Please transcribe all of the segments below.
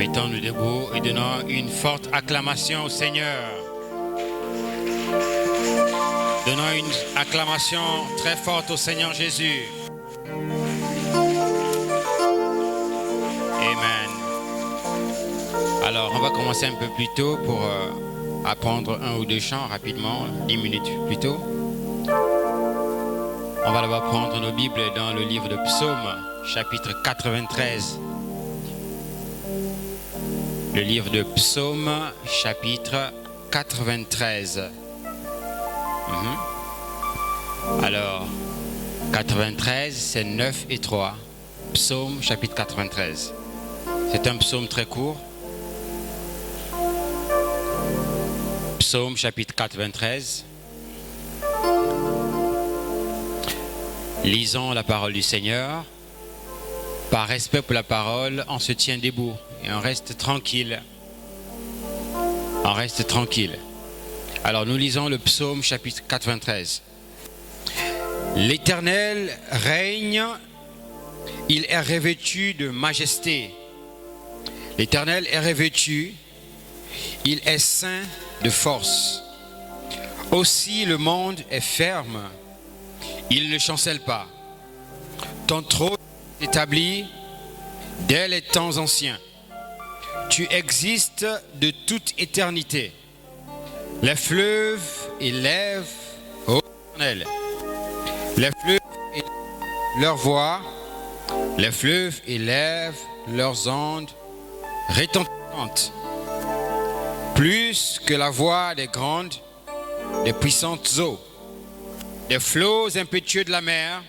Mettons-nous debout et donnons une forte acclamation au Seigneur. Donnons une acclamation très forte au Seigneur Jésus. Amen. Alors, on va commencer un peu plus tôt pour apprendre un ou deux chants rapidement, 10 minutes plus tôt. On va d'abord prendre nos Bibles dans le livre de Psaumes, chapitre 93. Le livre de Psaumes, chapitre 93. Alors, 93, c'est 9 et 3. Psaume, chapitre 93. C'est un psaume très court. Psaume, chapitre 93. Lisons la parole du Seigneur. Par respect pour la parole, on se tient debout et on reste tranquille. On reste tranquille. Alors nous lisons le psaume chapitre 93. L'Éternel règne, il est revêtu de majesté. L'Éternel est revêtu, il est ceint de force. Aussi le monde est ferme, il ne chancelle pas. Ton trône est établi dès les temps anciens. Tu existes de toute éternité. Les fleuves élèvent, ô Éternel, les fleuves élèvent leur voix, les fleuves élèvent leurs ondes retentissantes, plus que la voix des grandes, des puissantes eaux, des flots impétueux de la mer.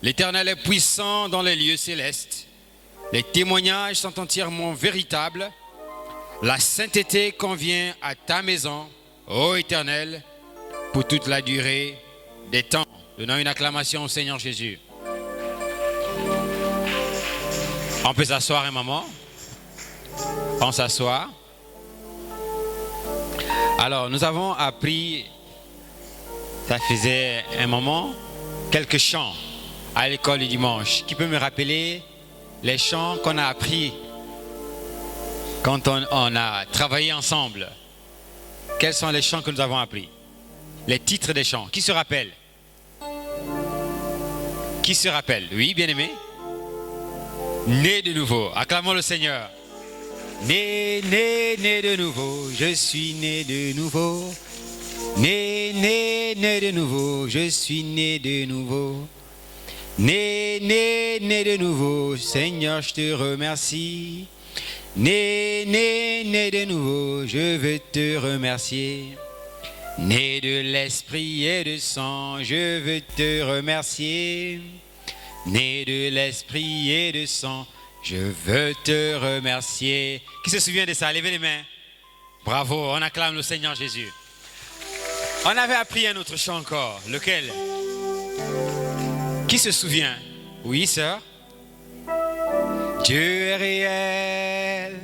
L'Éternel est puissant dans les lieux célestes. Les témoignages sont entièrement véritables. La sainteté convient à ta maison, ô Éternel, pour toute la durée des temps. Donnons une acclamation au Seigneur Jésus. On peut s'asseoir un moment. On s'assoit. Alors, nous avons appris, ça faisait un moment, quelques chants à l'école du dimanche. Qui peut me rappeler les chants qu'on a appris quand on a travaillé ensemble? Quels sont les chants que nous avons appris? Les titres des chants. Qui se rappelle? Qui se rappelle? Oui, bien-aimé? Né de nouveau. Acclamons le Seigneur. Né, né, né de nouveau. Je suis né de nouveau. Né, né, né de nouveau. Je suis né de nouveau. Né, né, né de nouveau. Seigneur, je te remercie. Né, né, né de nouveau, je veux te remercier. Né de l'esprit et de sang, je veux te remercier. Né de l'esprit et de sang, je veux te remercier. Qui se souvient de ça? Levez les mains. Bravo, on acclame le Seigneur Jésus. On avait appris un autre chant encore. Lequel? Qui se souvient? Oui, sœur? Dieu est réel,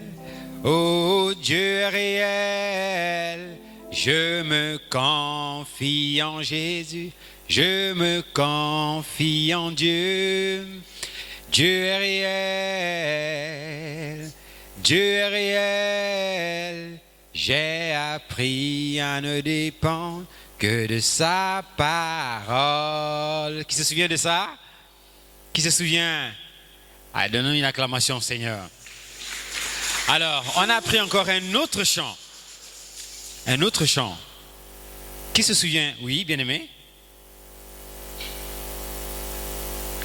oh Dieu est réel, je me confie en Jésus, je me confie en Dieu. Dieu est réel, Dieu est réel, j'ai appris à ne dépendre que de sa parole. Qui se souvient de ça? Qui se souvient? Allez, donnons une acclamation au Seigneur. Alors, on a appris encore un autre chant. Un autre chant. Qui se souvient? Oui, bien-aimé?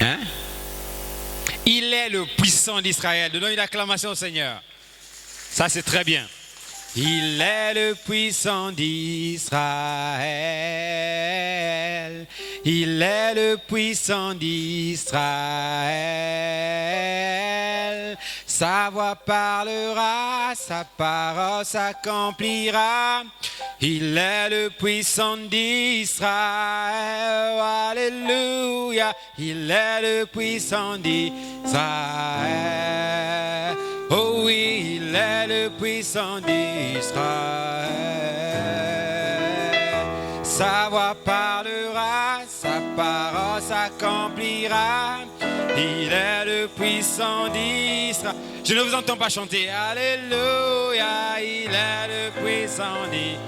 Hein? Il est le puissant d'Israël. Donnons une acclamation au Seigneur. Ça, c'est très bien. Il est le puissant d'Israël. Il est le puissant d'Israël. Sa voix parlera, sa parole s'accomplira. Il est le puissant d'Israël. Alléluia. Il est le puissant d'Israël. Oh oui, il est le puissant d'Israël. Sa voix parlera, sa parole s'accomplira. Il est le puissant d'Israël. Je ne vous entends pas chanter. Alléluia, il est le puissant d'Israël.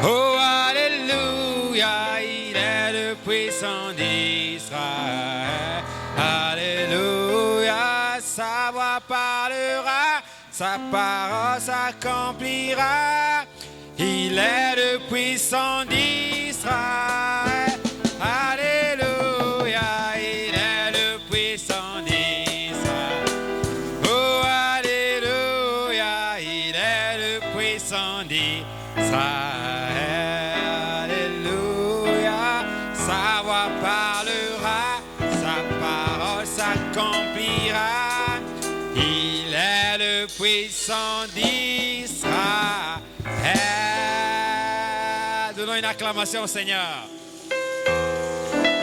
Oh, alléluia, il est le puissant d'Israël. Alléluia, sa voix parlera, sa parole s'accomplira. Il est le puissant d'Israël. Alléluia, il est le puissant d'Israël. Oh, alléluia, il est le puissant d'Israël. Alléluia, sa voix parlera, sa parole s'accomplira. Il est le puissant d'Israël. Donnons une acclamation au Seigneur.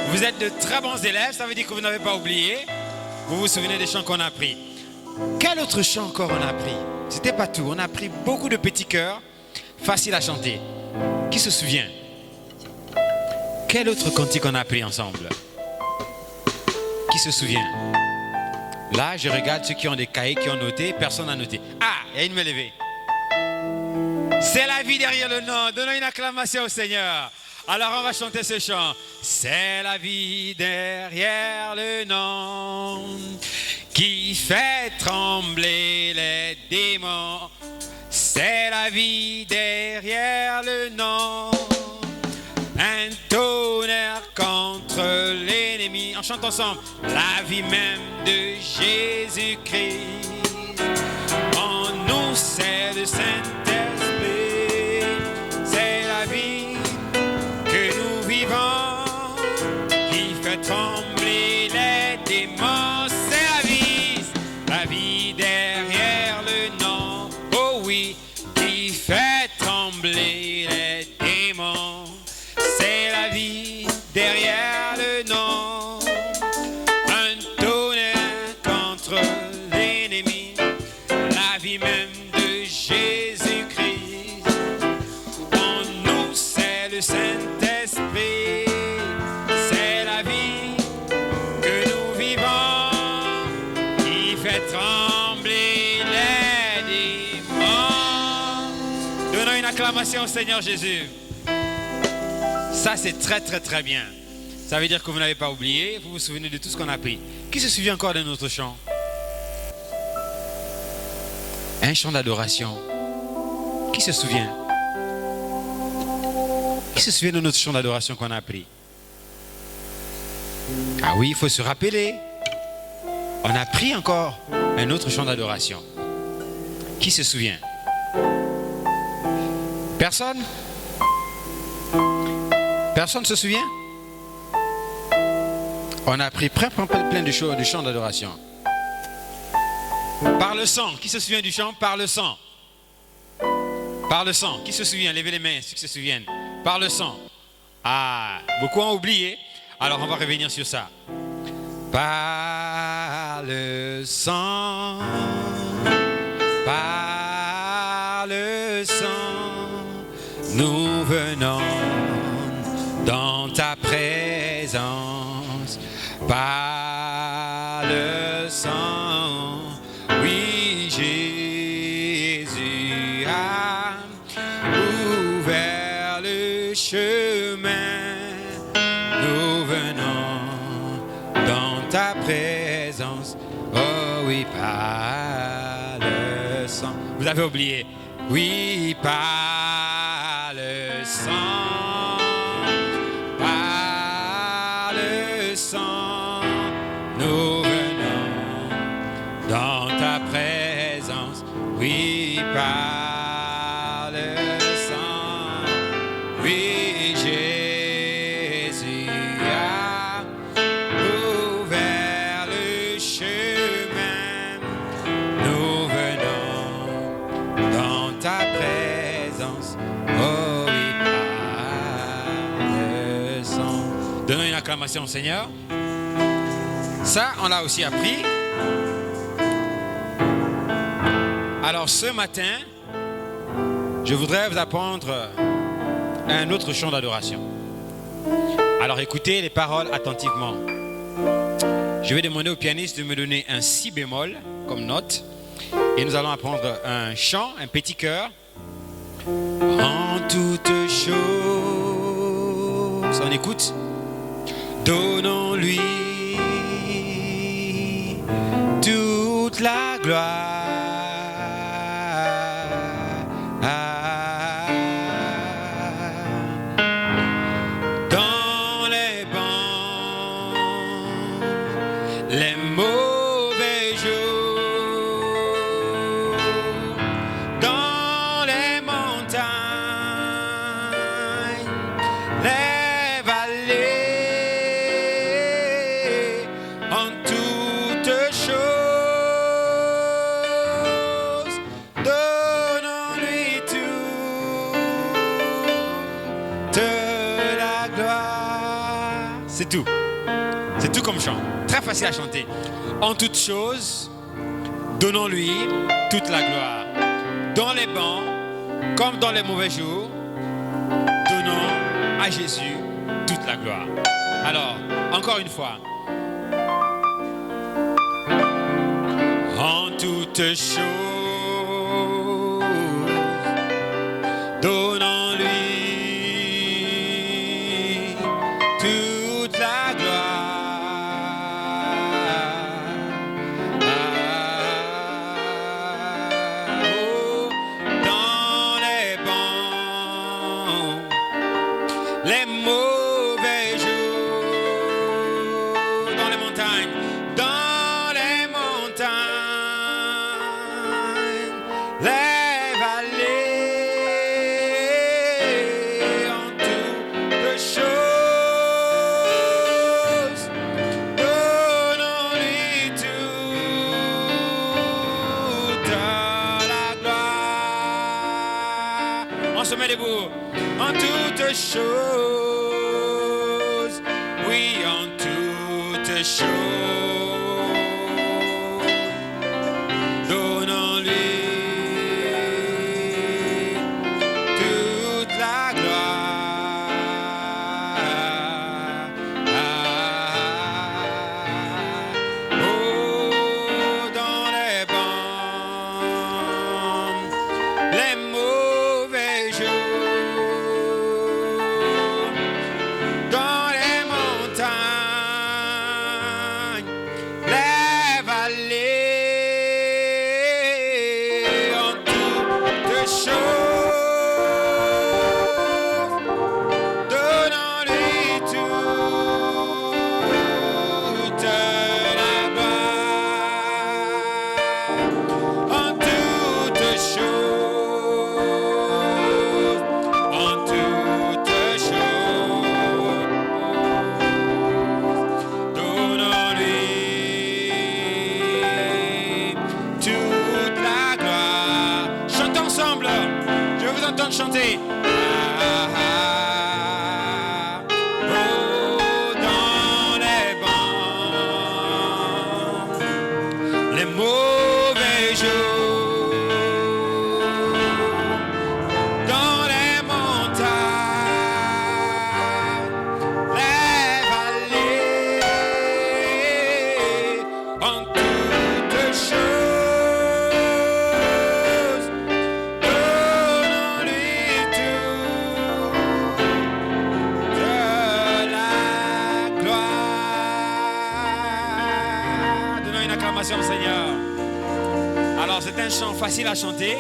Vous êtes de très bons élèves, ça veut dire que vous n'avez pas oublié. Vous vous souvenez des chants qu'on a appris. Quel autre chant encore on a appris? C'était pas tout, on a appris beaucoup de petits chœurs, faciles à chanter. Qui se souvient? Quel autre cantique on a appris ensemble? Qui se souvient? Là, je regarde ceux qui ont des cahiers, qui ont noté, personne n'a noté. Ah, il y a une main levée. C'est la vie derrière le nom. Donnons une acclamation au Seigneur. Alors on va chanter ce chant. C'est la vie derrière le nom qui fait trembler les démons. C'est la vie derrière le nom. Un tonnerre contre l'ennemi. On chante ensemble. La vie même de Jésus-Christ. En nous c'est le Saint-Esprit. C'est la vie que nous vivons qui fait trembler les démons. C'est la vie derrière le nom. Oh oui, qui fait trembler les démons. C'est la vie derrière le nom. Un tonnerre contre l'ennemi. La vie même de Jésus-Christ. En nous c'est le Saint-Esprit. C'est la vie que nous vivons qui fait trembler les démons. Donnons une acclamation au Seigneur Jésus. Ça c'est très très très bien. Ça veut dire que vous n'avez pas oublié, vous vous souvenez de tout ce qu'on a appris. Qui se souvient encore de notre chant? Un chant d'adoration. Qui se souvient? Qui se souvient de notre chant d'adoration qu'on a appris? Ah oui, il faut se rappeler. On a appris encore un autre chant d'adoration. Qui se souvient? Personne? Personne ne se souvient? On a appris plein de choses, de chants d'adoration. Par le sang. Qui se souvient du chant? Par le sang. Par le sang. Qui se souvient? Levez les mains, ceux qui se souviennent. Par le sang. Ah, beaucoup ont oublié. Alors on va revenir sur ça. Par le sang. Par le sang. Nous venons dans ta présence. Par le sang. Oui, Jésus a ouvert le chemin. Nous venons dans ta présence. Oh oui, par le sang. Vous avez oublié. Oui, par le sang. Par le sang. Nous venons dans ta présence. Oui, par le sang. Oui, Jésus a ouvert le chemin. Nous venons dans ta présence. Oh oui, par le sang. Donnons une acclamation au Seigneur. Ça, on l'a aussi appris. Alors ce matin, je voudrais vous apprendre un autre chant d'adoration. Alors écoutez les paroles attentivement. Je vais demander au pianiste de me donner un si bémol comme note. Et nous allons apprendre un chant, un petit chœur. En toutes choses, on écoute. Donnons-lui toute la gloire. Dans les bons, les mauvais jours, dans les montagnes, les vallées, en toutes choses, donnons-lui toute la gloire. C'est tout. C'est tout comme chant. Très facile à chanter. En toutes choses, donnons-lui toute la gloire. Dans les bons, comme dans les mauvais jours, donnons à Jésus toute la gloire. Alors, encore une fois. En toutes choses, donnons-lui toute la gloire. Oh, dans les bons, les mauvais jours, dans les montagnes, les vallées, en toutes choses, donnons-lui toute la gloire. On se met debout. En toutes choses, oui, en toutes choses, donnons-lui toute la gloire. Oh, dans les bons, les mauvais jours, dans les montagnes, les vallées, en toutes choses, donnons-lui toute la gloire. En toutes choses, en toutes choses, donnons-lui toute la gloire. Chantons ensemble. Je vous entends chanter. Oh, dans les bons, les mauvais jours, dans les montagnes, les vallées, en toutes choses, donnons-lui toute la gloire. Donnons une acclamation au Seigneur. Alors, c'est un chant facile à chanter.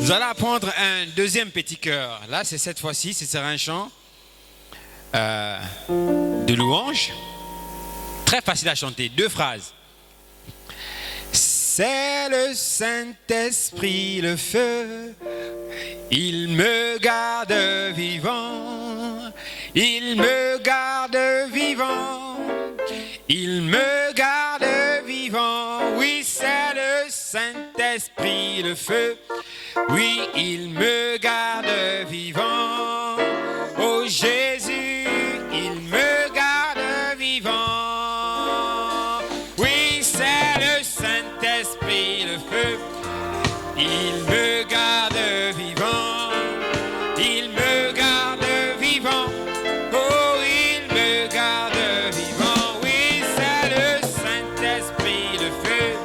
Nous allons apprendre un deuxième petit chœur. Là, c'est cette fois-ci, ce sera un chant de louange. Très facile à chanter. 2 phrases. C'est le Saint-Esprit, le feu. Il me garde vivant. Il me garde vivant. Il me garde vivant. Oui, c'est le Saint-Esprit, le feu. Oui, il me garde vivant. Oh Jésus, il me garde vivant. Oui, c'est le Saint-Esprit, le feu. Il me garde vivant. Il me garde vivant. Oh, il me garde vivant. Oui, c'est le Saint-Esprit, le feu.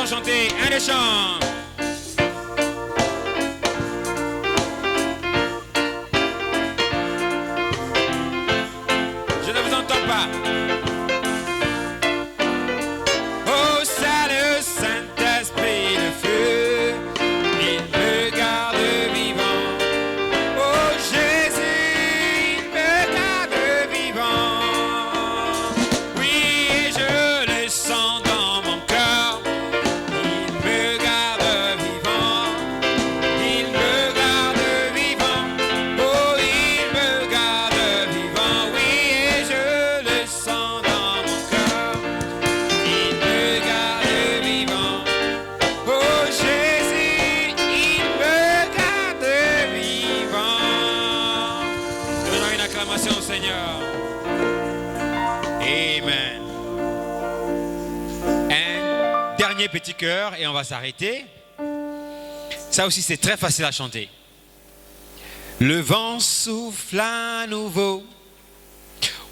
entends chanter un des chants. Je ne vous entends pas. Oh, salut Saint-Esprit de feu, il me garde vivant. Oh, Jésus, il me garde vivant. Oui, et je le sens dans mon cœur. Il me garde vivant. Il me garde vivant. Oh, il me garde vivant. Oui, et je le sens dans mon cœur. Il me garde vivant. Oh Jésus, il me garde vivant. Donnons une acclamation au Seigneur. Amen. Un dernier petit cœur et on va s'arrêter. Ça aussi c'est très facile à chanter. Le vent souffle à nouveau.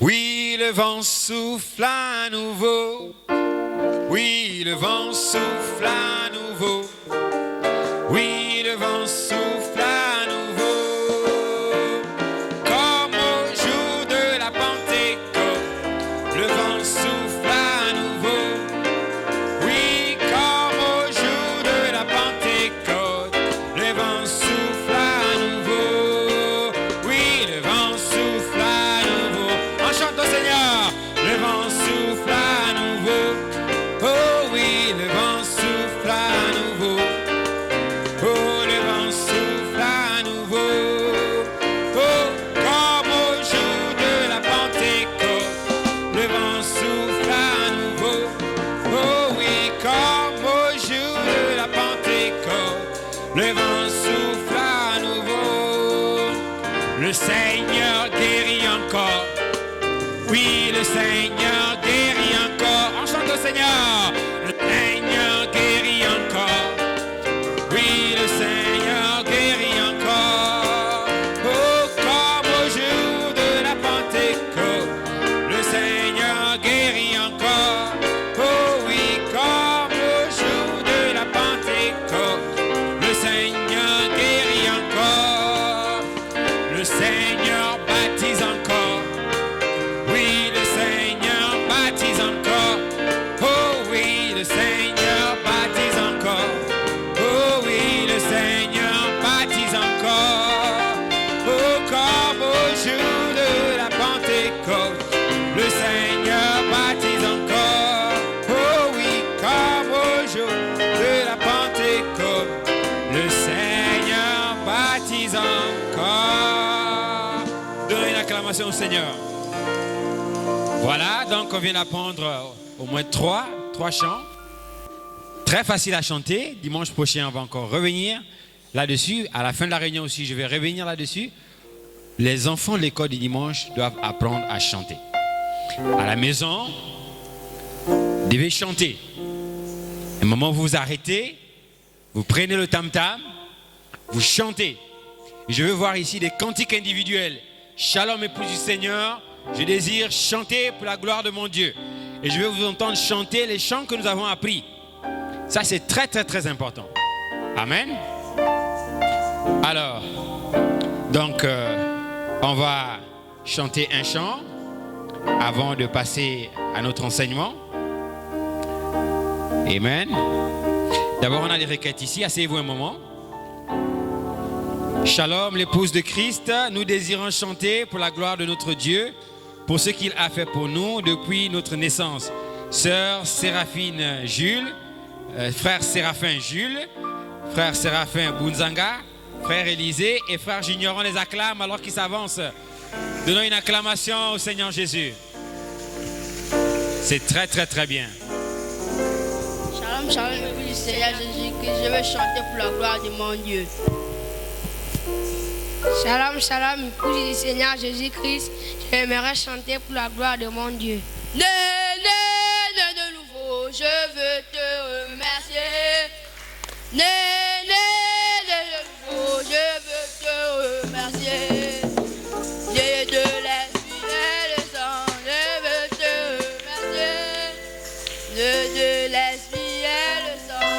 Oui, le vent souffle à nouveau. Oui, le vent souffle à nouveau. Oui, le vent souffle à nouveau. Comme au jour de la Pentecôte, le vent souffle à nouveau. Oui, comme au jour de la Pentecôte, le vent souffle à nouveau. Oui, le vent souffle à nouveau. On chante au Seigneur. Le vent souffle à nouveau. Oh oui, le vent souffle à nouveau. Oh, le vent souffle à nouveau. Oh, comme au jour de la Pentecôte, le vent souffle à nouveau. Oh oui, comme au jour de la Pentecôte, le vent souffle à nouveau. Le Seigneur guérit encore. Oui, le Seigneur guérit encore. On chante au Seigneur. Le Seigneur guérit encore. Oui, le Seigneur guérit encore. Oh, comme au jour de la Pentecôte, le Seigneur guérit encore. Oh oui, comme au jour de la Pentecôte, le Seigneur guérit encore. Le Seigneur baptise encore. Oui, le Seigneur baptise encore. Oh oui, le Seigneur baptise encore. Oh oui, le Seigneur baptise encore. Oh, comme au jour de la Pentecôte, le Seigneur baptise encore. Oh oui, comme au jour de la Pentecôte, le Seigneur baptise encore. Donnez une acclamation au Seigneur. Voilà, donc on vient d'apprendre au moins trois chants. Très facile à chanter. Dimanche prochain, on va encore revenir là-dessus. À la fin de la réunion aussi, je vais revenir là-dessus. Les enfants de l'école du dimanche doivent apprendre à chanter. À la maison, vous devez chanter. Au moment où vous vous arrêtez, vous prenez le tam-tam, vous chantez. Et je veux voir ici des cantiques individuels. Shalom, épouse du Seigneur. Je désire chanter pour la gloire de mon Dieu. Et je veux vous entendre chanter les chants que nous avons appris. Ça, c'est très, très, très important. Amen. Alors, donc, on va chanter un chant avant de passer à notre enseignement. Amen. D'abord, on a des requêtes ici. Asseyez-vous un moment. Shalom, l'épouse de Christ. Nous désirons chanter pour la gloire de notre Dieu, pour ce qu'il a fait pour nous depuis notre naissance. Sœur Séraphine Jules, frère Séraphin Jules, frère Séraphin Bunzanga, frère Élisée et frère Junior. On les acclame alors qu'ils s'avancent. Donnons une acclamation au Seigneur Jésus. C'est très très très bien. Shalom, shalom, épouse du Seigneur Jésus-Christ. Je veux chanter pour la gloire de mon Dieu. Shalom, shalom, épouse du Seigneur Jésus-Christ. J'aimerais chanter pour la gloire de mon Dieu. Né de nouveau, je veux te remercier. Né de nouveau, je veux te remercier. Dieu de l'esprit et le sang, je veux te remercier. Dieu de l'esprit et le sang.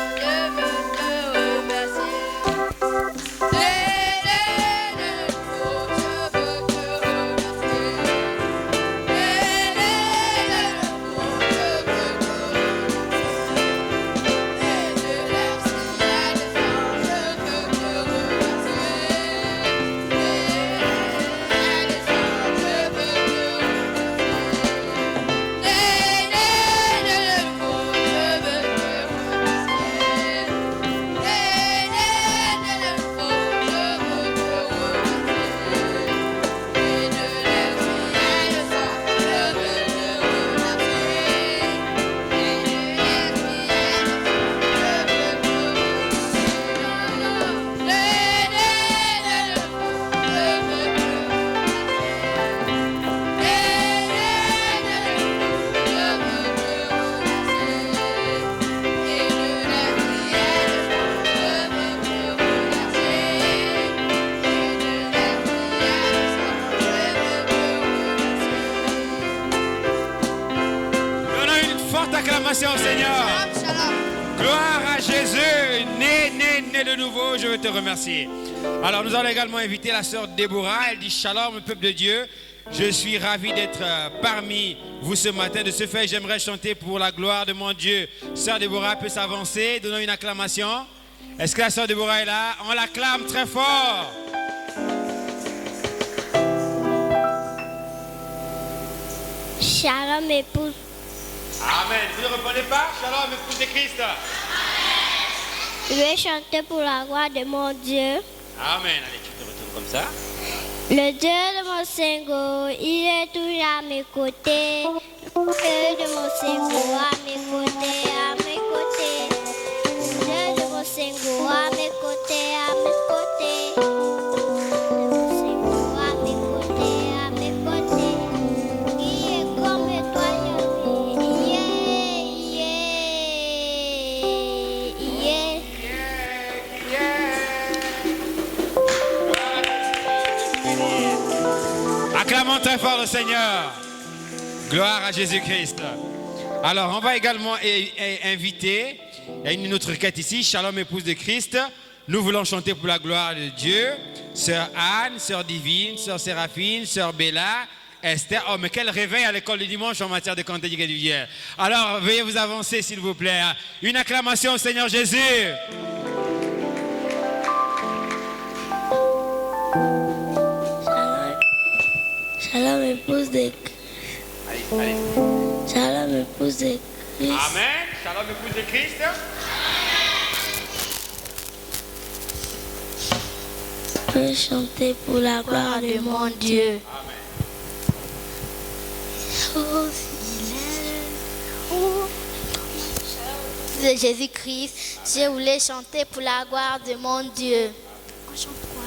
Jésus, né de nouveau, je veux te remercier. Alors nous allons également inviter la sœur Déborah. Elle dit Shalom, peuple de Dieu. Je suis ravi d'être parmi vous ce matin. De ce fait, j'aimerais chanter pour la gloire de mon Dieu. Sœur Déborah peut s'avancer. Donnons une acclamation. Est-ce que la sœur Déborah est là? On l'acclame très fort. Shalom, épouse. Amen. Vous ne répondez pas? Shalom, épouse de Christ. Je vais chanter pour la gloire de mon Dieu. Amen. Allez, tu te retournes comme ça. Le Dieu de mon Seigneur, il est toujours à mes côtés. Le Dieu de mon Seigneur, à mes côtés, à mes côtés. Le Dieu de mon Seigneur, à mes côtés, à mes côtés. Le Dieu de mon Seigneur, à mes côtés, à mes côtés. Qui est comme toi, jamais. Acclamons très fort le Seigneur. Gloire à Jésus-Christ. Alors, on va également inviter, il y a une autre requête ici, Shalom, épouse de Christ. Nous voulons chanter pour la gloire de Dieu. Sœur Anne, Sœur Divine, Sœur Séraphine, Sœur Bella, Esther. Oh, mais quel réveil à l'école du dimanche en matière de cantique régulière. Alors, veuillez vous avancer, s'il vous plaît. Une acclamation au Seigneur Jésus. Shalom, épouse de Allez. Shalom, épouse de Christ. Amen. Shalom, épouse de Christ. Je vais chanter pour la gloire de mon Dieu. De Jésus-Christ, je voulais chanter pour la gloire de mon Dieu. On chante quoi?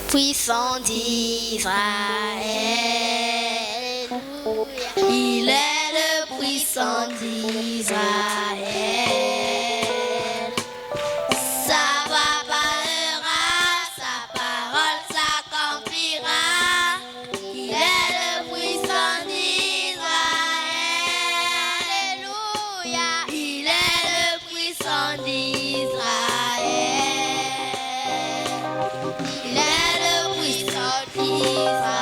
Puissant d'Israël, il est le puissant d'Israël. Ça va parlera, sa parole s'accomplira. Il est le puissant d'Israël. Alléluia. Il est le puissant d'Israël. Il est le puissant d'Israël.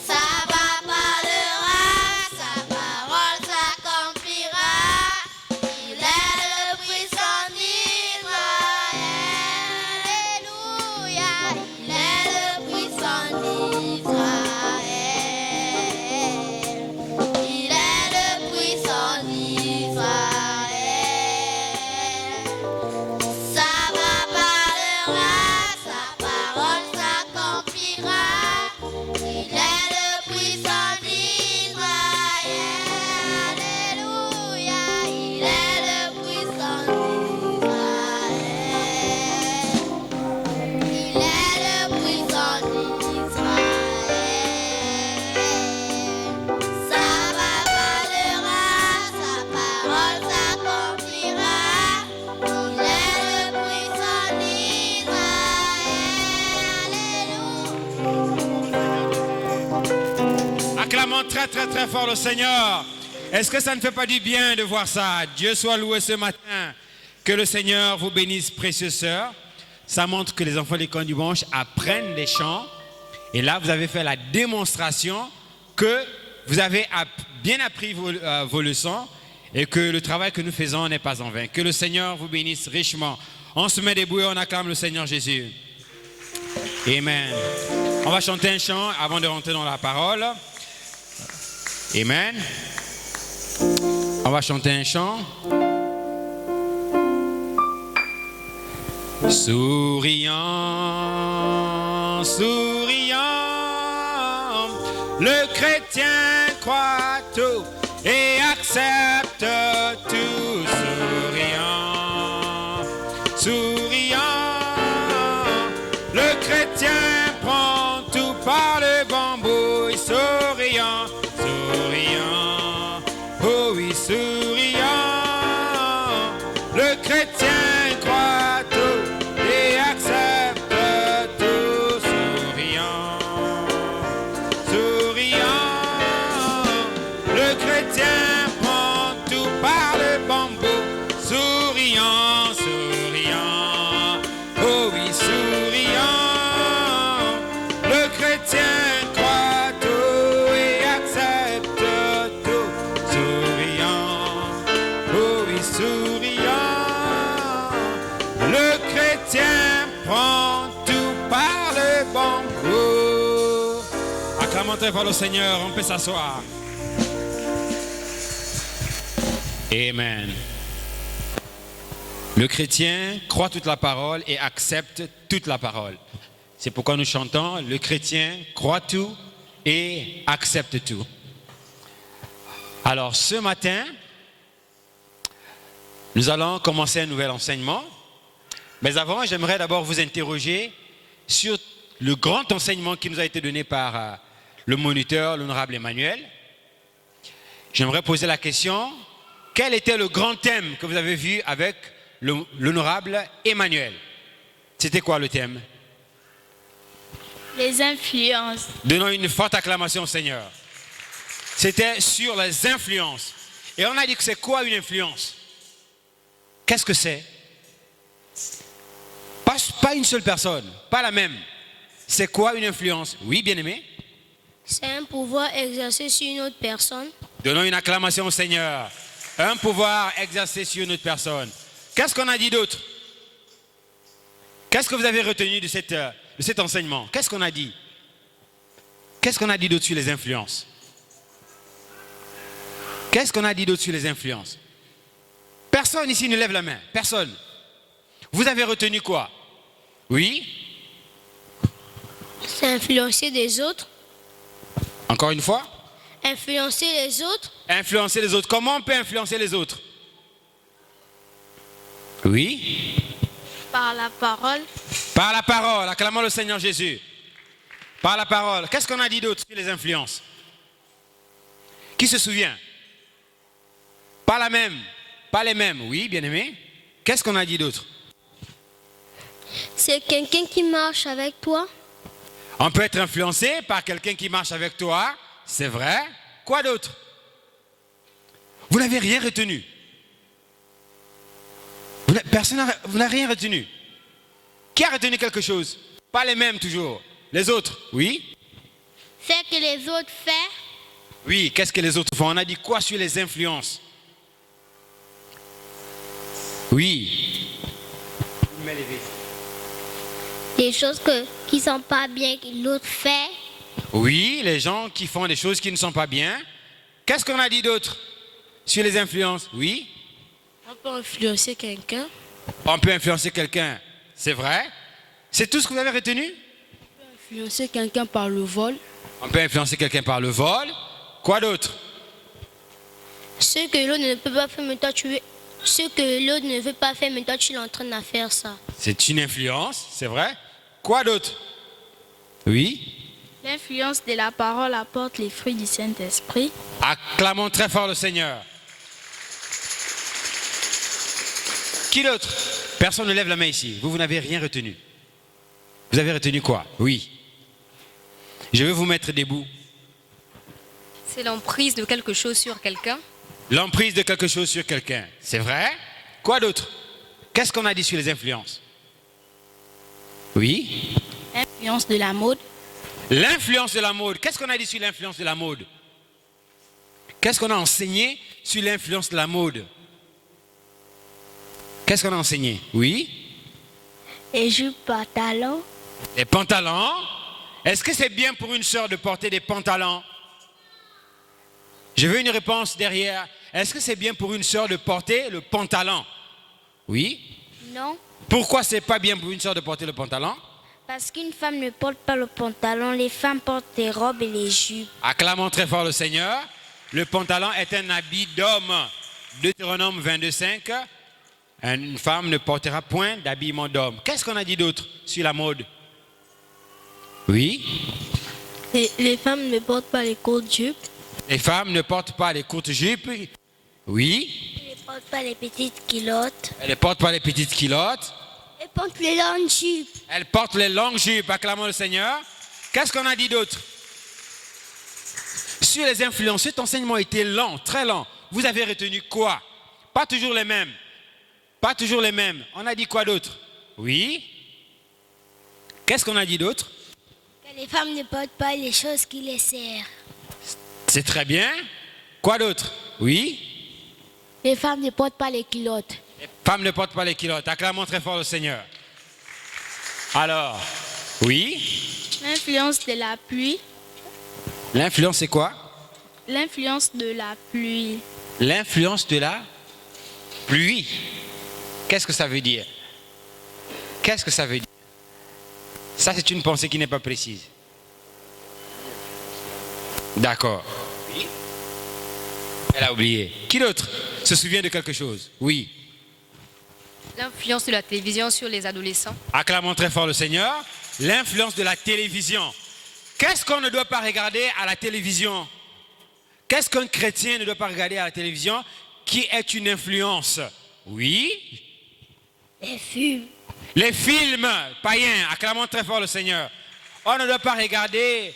Sa parlera, sa parole s'accomplira. Il est le puissant d'Israël. Alléluia. Il est le puissant d'Israël. Il est le puissant d'Israël. Ça parlera, sa parole s'accomplira. Il est le puissant d'Israël. Alléluia. Il est le puissant d'Israël. Il est le puissant d'Israël. Ça parlera, sa parole s'accomplira. Il est le puissant d'Israël. Alléluia. Acclamons très très très fort le Seigneur. Est-ce que ça ne fait pas du bien de voir ça? Dieu soit loué ce matin. Que le Seigneur vous bénisse, précieuse sœur. Ça montre que les enfants de l'école du dimanche apprennent les chants. Et là, vous avez fait la démonstration que vous avez bien appris vos leçons et que le travail que nous faisons n'est pas en vain. Que le Seigneur vous bénisse richement. On se met debout et on acclame le Seigneur Jésus. Amen. On va chanter un chant avant de rentrer dans la parole. Amen. On va chanter un chant. Souriant, souriant, le chrétien croit tout et accepte tout. Souriant, souriant, le chrétien prend tout par le bambou. Souriant, souriant, oh oui, souriant, le chrétien croit tout et accepte tout. Souriant, souriant, le chrétien prend souriant. Le chrétien prend tout par le bon bout. Acclamons très fort le Seigneur, on peut s'asseoir. Amen. Le chrétien croit toute la parole et accepte toute la parole. C'est pourquoi nous chantons, le chrétien croit tout et accepte tout. Alors ce matin, nous allons commencer un nouvel enseignement. Mais avant, j'aimerais d'abord vous interroger sur le grand enseignement qui nous a été donné par le moniteur, l'honorable Emmanuel. J'aimerais poser la question, quel était le grand thème que vous avez vu avec l'honorable Emmanuel? C'était quoi le thème? Les influences. Donnons une forte acclamation au Seigneur. C'était sur les influences. Et on a dit que c'est quoi une influence? Qu'est-ce que c'est? Pas une seule personne, pas la même. C'est quoi une influence? Oui, bien-aimé? C'est un pouvoir exercé sur une autre personne. Donnons une acclamation au Seigneur. Un pouvoir exercé sur une autre personne. Qu'est-ce qu'on a dit d'autre? Qu'est-ce que vous avez retenu de cet enseignement? Qu'est-ce qu'on a dit? Qu'est-ce qu'on a dit d'autre sur les influences? Qu'est-ce qu'on a dit d'autre sur les influences? Personne ici ne lève la main. Personne. Vous avez retenu quoi? Oui? C'est influencer des autres. Encore une fois? Influencer les autres. Influencer les autres. Comment on peut influencer les autres? Oui? Par la parole. Par la parole. Acclamons le Seigneur Jésus. Par la parole. Qu'est-ce qu'on a dit d'autre sur les influences? Qui se souvient? Pas la même. Pas les mêmes. Oui, bien-aimé. Qu'est-ce qu'on a dit d'autre? C'est quelqu'un qui marche avec toi. On peut être influencé par quelqu'un qui marche avec toi. C'est vrai. Quoi d'autre? Vous n'avez rien retenu. Vous n'avez rien retenu. Qui a retenu quelque chose? Pas les mêmes toujours. Les autres? Oui? Ce que les autres font. Oui, qu'est-ce que les autres font? On a dit quoi sur les influences? Oui. Des choses qui ne sont pas bien, que l'autre fait. Oui, les gens qui font des choses qui ne sont pas bien. Qu'est-ce qu'on a dit d'autre sur les influences? Oui? On peut influencer quelqu'un. On peut influencer quelqu'un. C'est vrai? C'est tout ce que vous avez retenu? On peut influencer quelqu'un par le vol. On peut influencer quelqu'un par le vol. Quoi d'autre? Ce que l'autre ne peut pas faire, mais toi tu veux. Ce que l'autre ne veut pas faire, mais toi tu es en train de faire ça. C'est une influence, c'est vrai? Quoi d'autre? Oui? L'influence de la parole apporte les fruits du Saint-Esprit. Acclamons très fort le Seigneur. Qui d'autre? Personne ne lève la main ici. Vous n'avez rien retenu. Vous avez retenu quoi? Oui. Je vais vous mettre debout. C'est l'emprise de quelque chose sur quelqu'un. L'emprise de quelque chose sur quelqu'un. C'est vrai? Quoi d'autre? Qu'est-ce qu'on a dit sur les influences? Oui? L'influence de la mode. L'influence de la mode. Qu'est-ce qu'on a dit sur l'influence de la mode? Qu'est-ce qu'on a enseigné sur l'influence de la mode? Qu'est-ce qu'on a enseigné? Oui? Les jupes, pantalons. Les pantalons. Est-ce que c'est bien pour une sœur de porter des pantalons? Je veux une réponse derrière. Est-ce que c'est bien pour une sœur de porter le pantalon? Oui? Non. Pourquoi c'est pas bien pour une sœur de porter le pantalon? Parce qu'une femme ne porte pas le pantalon, les femmes portent des robes et les jupes. Acclamons très fort le Seigneur. Le pantalon est un habit d'homme. Deutéronome 22:5. Une femme ne portera point d'habillement d'homme. Qu'est-ce qu'on a dit d'autre sur la mode? Oui? Les femmes ne portent pas les courtes jupes. Les femmes ne portent pas les courtes jupes. Oui? Elles ne portent pas les petites culottes. Elles ne portent pas les petites culottes. Elles portent les longues jupes. Elles portent les longues jupes. Acclamons le Seigneur. Qu'est-ce qu'on a dit d'autre? Sur les influences, cet enseignement était lent, très lent. Vous avez retenu quoi? Pas toujours les mêmes. Pas toujours les mêmes. On a dit quoi d'autre? Oui? Qu'est-ce qu'on a dit d'autre? Que les femmes ne portent pas les choses qui les servent. C'est très bien. Quoi d'autre? Oui? Les femmes ne portent pas les culottes. Les femmes ne portent pas les culottes. Acclamons très fort le Seigneur. Alors, oui. L'influence de la pluie. L'influence, c'est quoi? L'influence de la pluie. L'influence de la pluie. Qu'est-ce que ça veut dire? Qu'est-ce que ça veut dire? Ça, c'est une pensée qui n'est pas précise. D'accord. Oui. Elle a oublié. Qui d'autre se souvient de quelque chose? Oui. L'influence de la télévision sur les adolescents. Acclamons très fort le Seigneur. L'influence de la télévision. Qu'est-ce qu'on ne doit pas regarder à la télévision? Qu'est-ce qu'un chrétien ne doit pas regarder à la télévision qui est une influence? Oui. Les films. Les films païens. Acclamons très fort le Seigneur. On ne doit pas regarder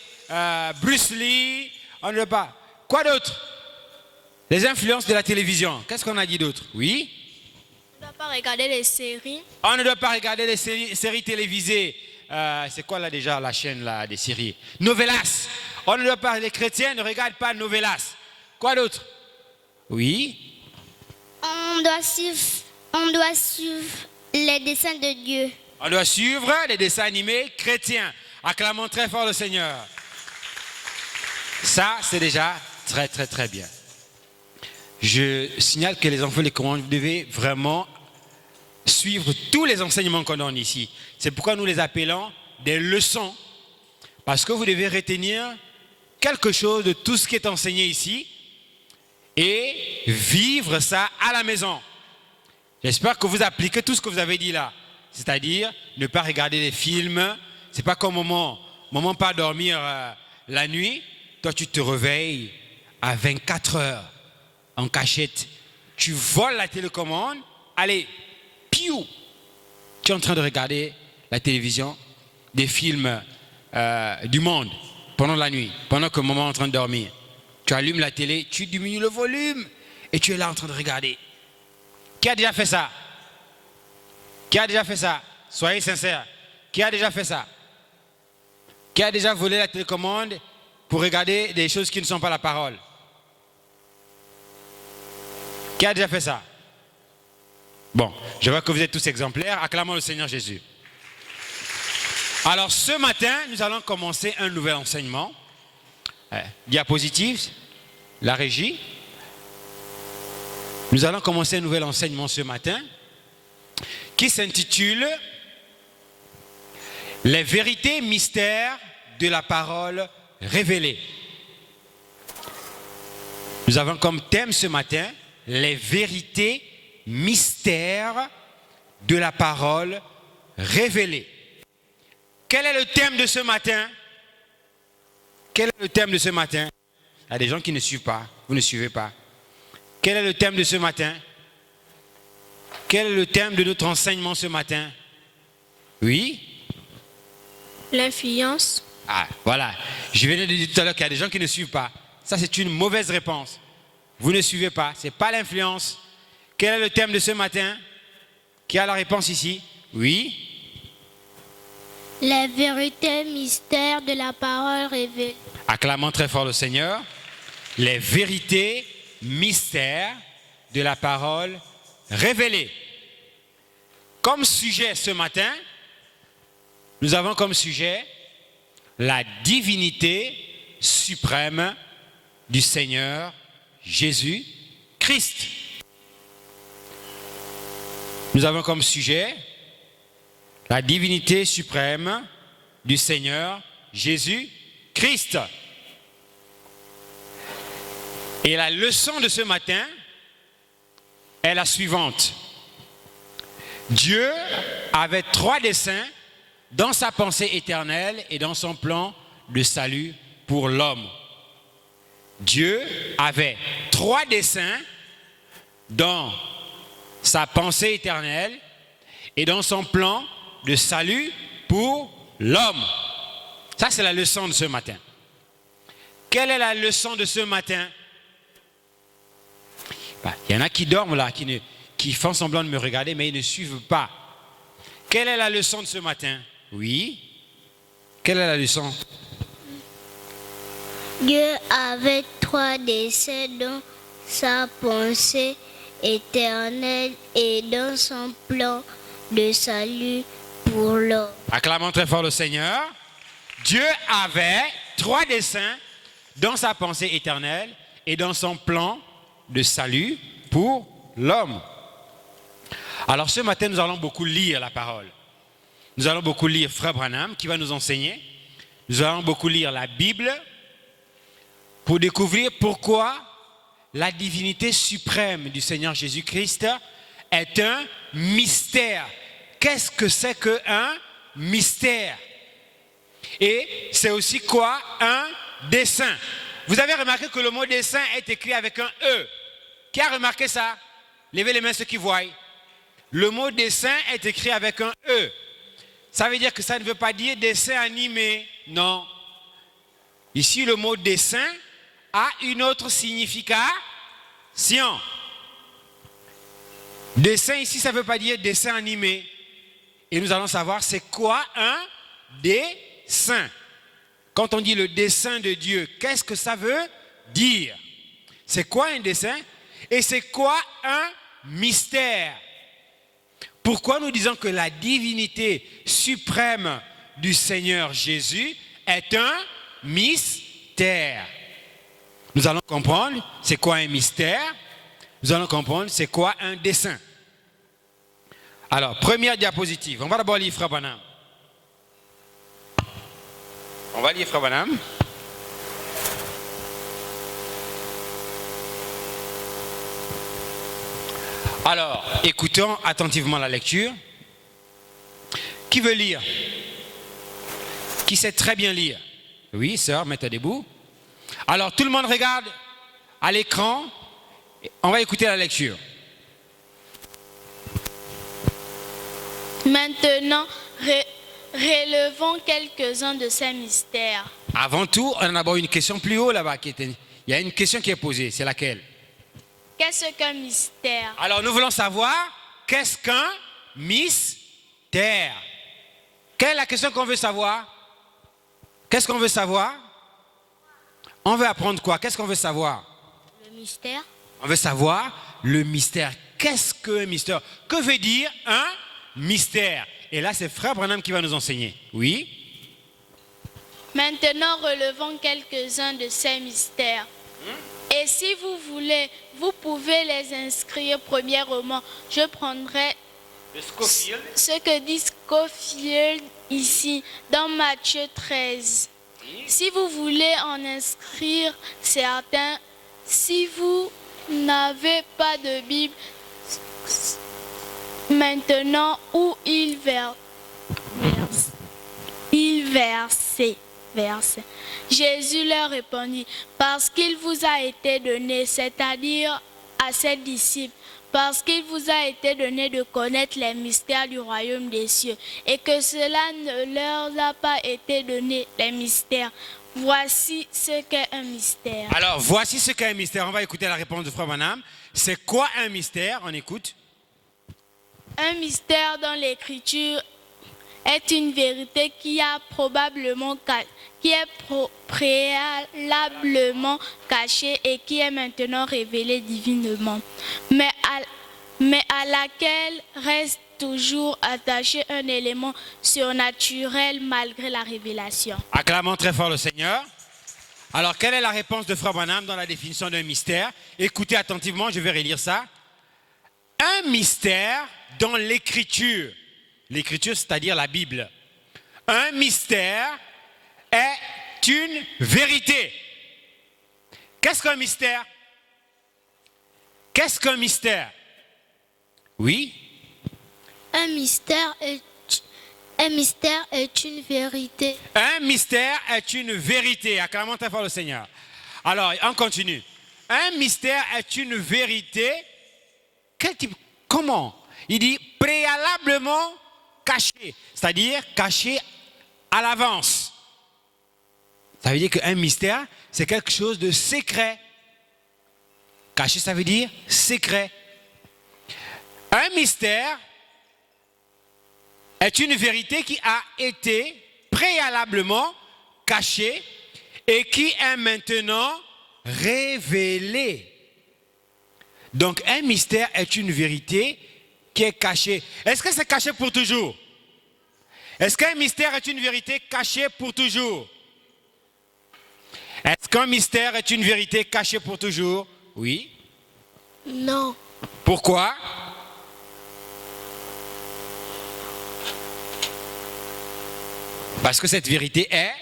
Bruce Lee. On ne doit pas. Quoi d'autre? Les influences de la télévision. Qu'est-ce qu'on a dit d'autre? Oui. On ne doit pas regarder les séries. On ne doit pas regarder les séries télévisées. C'est quoi là déjà la chaîne là, des séries? Novelas. On ne doit pas, les chrétiens ne regardent pas Novelas. Quoi d'autre? Oui. On doit suivre les dessins de Dieu. On doit suivre les dessins animés chrétiens. Acclamons très fort le Seigneur. Ça, c'est déjà très très très bien. Je signale que les enfants, vous devez vraiment suivre tous les enseignements qu'on donne ici. C'est pourquoi nous les appelons des leçons. Parce que vous devez retenir quelque chose de tout ce qui est enseigné ici et vivre ça à la maison. J'espère que vous appliquez tout ce que vous avez dit là. C'est-à-dire ne pas regarder les films. C'est pas comme moment pas dormir la nuit. Toi, tu te réveilles à 24 heures en cachette. Tu voles la télécommande. Allez, piou! Tu es en train de regarder la télévision, des films du monde pendant la nuit, pendant que maman est en train de dormir. Tu allumes la télé, tu diminues le volume et tu es là en train de regarder. Qui a déjà fait ça? Qui a déjà fait ça? Soyez sincères. Qui a déjà fait ça? Qui a déjà volé la télécommande pour regarder des choses qui ne sont pas la parole? Qui a déjà fait ça? Bon, je vois que vous êtes tous exemplaires. Acclamons le Seigneur Jésus. Alors ce matin, nous allons commencer un nouvel enseignement. Diapositive, la régie. Nous allons commencer un nouvel enseignement ce matin qui s'intitule « Les vérités mystères de la parole révélée ». Nous avons comme thème ce matin « Les vérités mystères de la parole révélée ». Quel est le thème de ce matin? Quel est le thème de ce matin? Il y a des gens qui ne suivent pas. Vous ne suivez pas. Quel est le thème de ce matin? Quel est le thème de notre enseignement ce matin? Oui? L'influence. Ah, voilà. Je venais de dire tout à l'heure qu'il y a des gens qui ne suivent pas. Ça, c'est une mauvaise réponse. Vous ne suivez pas. Ce n'est pas l'influence. Quel est le thème de ce matin? Qui a la réponse ici? Oui? Les vérités mystères de la parole révélée. Acclamons très fort le Seigneur. Les vérités mystères de la parole révélée. Comme sujet ce matin, nous avons comme sujet la divinité suprême du Seigneur Jésus-Christ. Nous avons comme sujet la divinité suprême du Seigneur Jésus-Christ. Et la leçon de ce matin est la suivante. Dieu avait 3 desseins dans sa pensée éternelle et dans son plan de salut pour l'homme. Dieu avait 3 desseins dans sa pensée éternelle et dans son plan de salut pour l'homme. Ça, c'est la leçon de ce matin. Quelle est la leçon de ce matin? Il y en a qui dorment là, qui font semblant de me regarder, mais ils ne suivent pas. Quelle est la leçon de ce matin? Oui. Quelle est la leçon? Dieu avait 3 desseins dans sa pensée éternel et dans son plan de salut pour l'homme. Acclamons très fort le Seigneur. Dieu avait 3 desseins dans sa pensée éternelle et dans son plan de salut pour l'homme. Alors ce matin, nous allons beaucoup lire la parole. Nous allons beaucoup lire Frère Branham qui va nous enseigner. Nous allons beaucoup lire la Bible pour découvrir pourquoi la divinité suprême du Seigneur Jésus-Christ est un mystère. Qu'est-ce que c'est qu'un mystère? Et c'est aussi quoi? Un dessein. Vous avez remarqué que le mot dessein est écrit avec un E. Qui a remarqué ça? Levez les mains ceux qui voient. Le mot dessin est écrit avec un E. Ça veut dire que ça ne veut pas dire dessin animé. Non. Ici, le mot dessin a une autre signification. Dessin ici, ça ne veut pas dire dessin animé. Et nous allons savoir c'est quoi un dessin. Quand on dit le dessein de Dieu, qu'est-ce que ça veut dire? C'est quoi un dessein? Et c'est quoi un mystère? Pourquoi nous disons que la divinité suprême du Seigneur Jésus est un mystère? Nous allons comprendre c'est quoi un mystère. Nous allons comprendre c'est quoi un dessein. Alors, première diapositive. On va d'abord lire Frère Branham. On va lire Frère Branham. Alors, écoutons attentivement la lecture. Qui veut lire? Qui sait très bien lire? Oui, sœur, mettez debout. Alors, tout le monde regarde à l'écran. On va écouter la lecture. Maintenant, relevons quelques-uns de ces mystères. Avant tout, on a d'abord une question plus haut là-bas. Il y a une question qui est posée. C'est laquelle? Qu'est-ce qu'un mystère? Alors, nous voulons savoir qu'est-ce qu'un mystère? Quelle est la question qu'on veut savoir? Qu'est-ce qu'on veut savoir? On veut apprendre quoi? Qu'est-ce qu'on veut savoir? Le mystère. On veut savoir le mystère. Qu'est-ce qu'un mystère? Que veut dire un mystère? Et là, c'est Frère Branham qui va nous enseigner. Oui? Maintenant, relevons quelques-uns de ces mystères. Et si vous voulez, vous pouvez les inscrire premièrement. Je prendrai ce que dit Scofield ici, dans Matthieu 13. Si vous voulez en inscrire certains, si vous n'avez pas de Bible, maintenant où il versait. Jésus leur répondit, parce qu'il vous a été donné, c'est-à-dire à ses disciples, parce qu'il vous a été donné de connaître les mystères du royaume des cieux, et que cela ne leur a pas été donné, les mystères. Voici ce qu'est un mystère. Alors, voici ce qu'est un mystère. On va écouter la réponse de Frère Branham. C'est quoi un mystère? On écoute. Un mystère dans l'écriture est une vérité qui est préalablement cachée et qui est maintenant révélée divinement, mais à laquelle reste toujours attaché un élément surnaturel malgré la révélation. Acclamons très fort le Seigneur. Alors, quelle est la réponse de Frère Branham dans la définition d'un mystère? Écoutez attentivement, je vais relire ça. Un mystère dans l'écriture. L'écriture, c'est-à-dire la Bible. Un mystère est une vérité. Qu'est-ce qu'un mystère? Qu'est-ce qu'un mystère? Oui? Un mystère est une vérité. Un mystère est une vérité. Acclamons très fort le Seigneur. Alors, on continue. Un mystère est une vérité. Quel type? Comment? Il dit préalablement caché, c'est-à-dire caché à l'avance. Ça veut dire qu'un mystère, c'est quelque chose de secret. Caché, ça veut dire secret. Un mystère est une vérité qui a été préalablement cachée et qui est maintenant révélée. Donc un mystère est une vérité qui est cachée. Est-ce que c'est caché pour toujours? Est-ce qu'un mystère est une vérité cachée pour toujours? Est-ce qu'un mystère est une vérité cachée pour toujours? Oui. Non. Pourquoi? Parce que cette vérité est...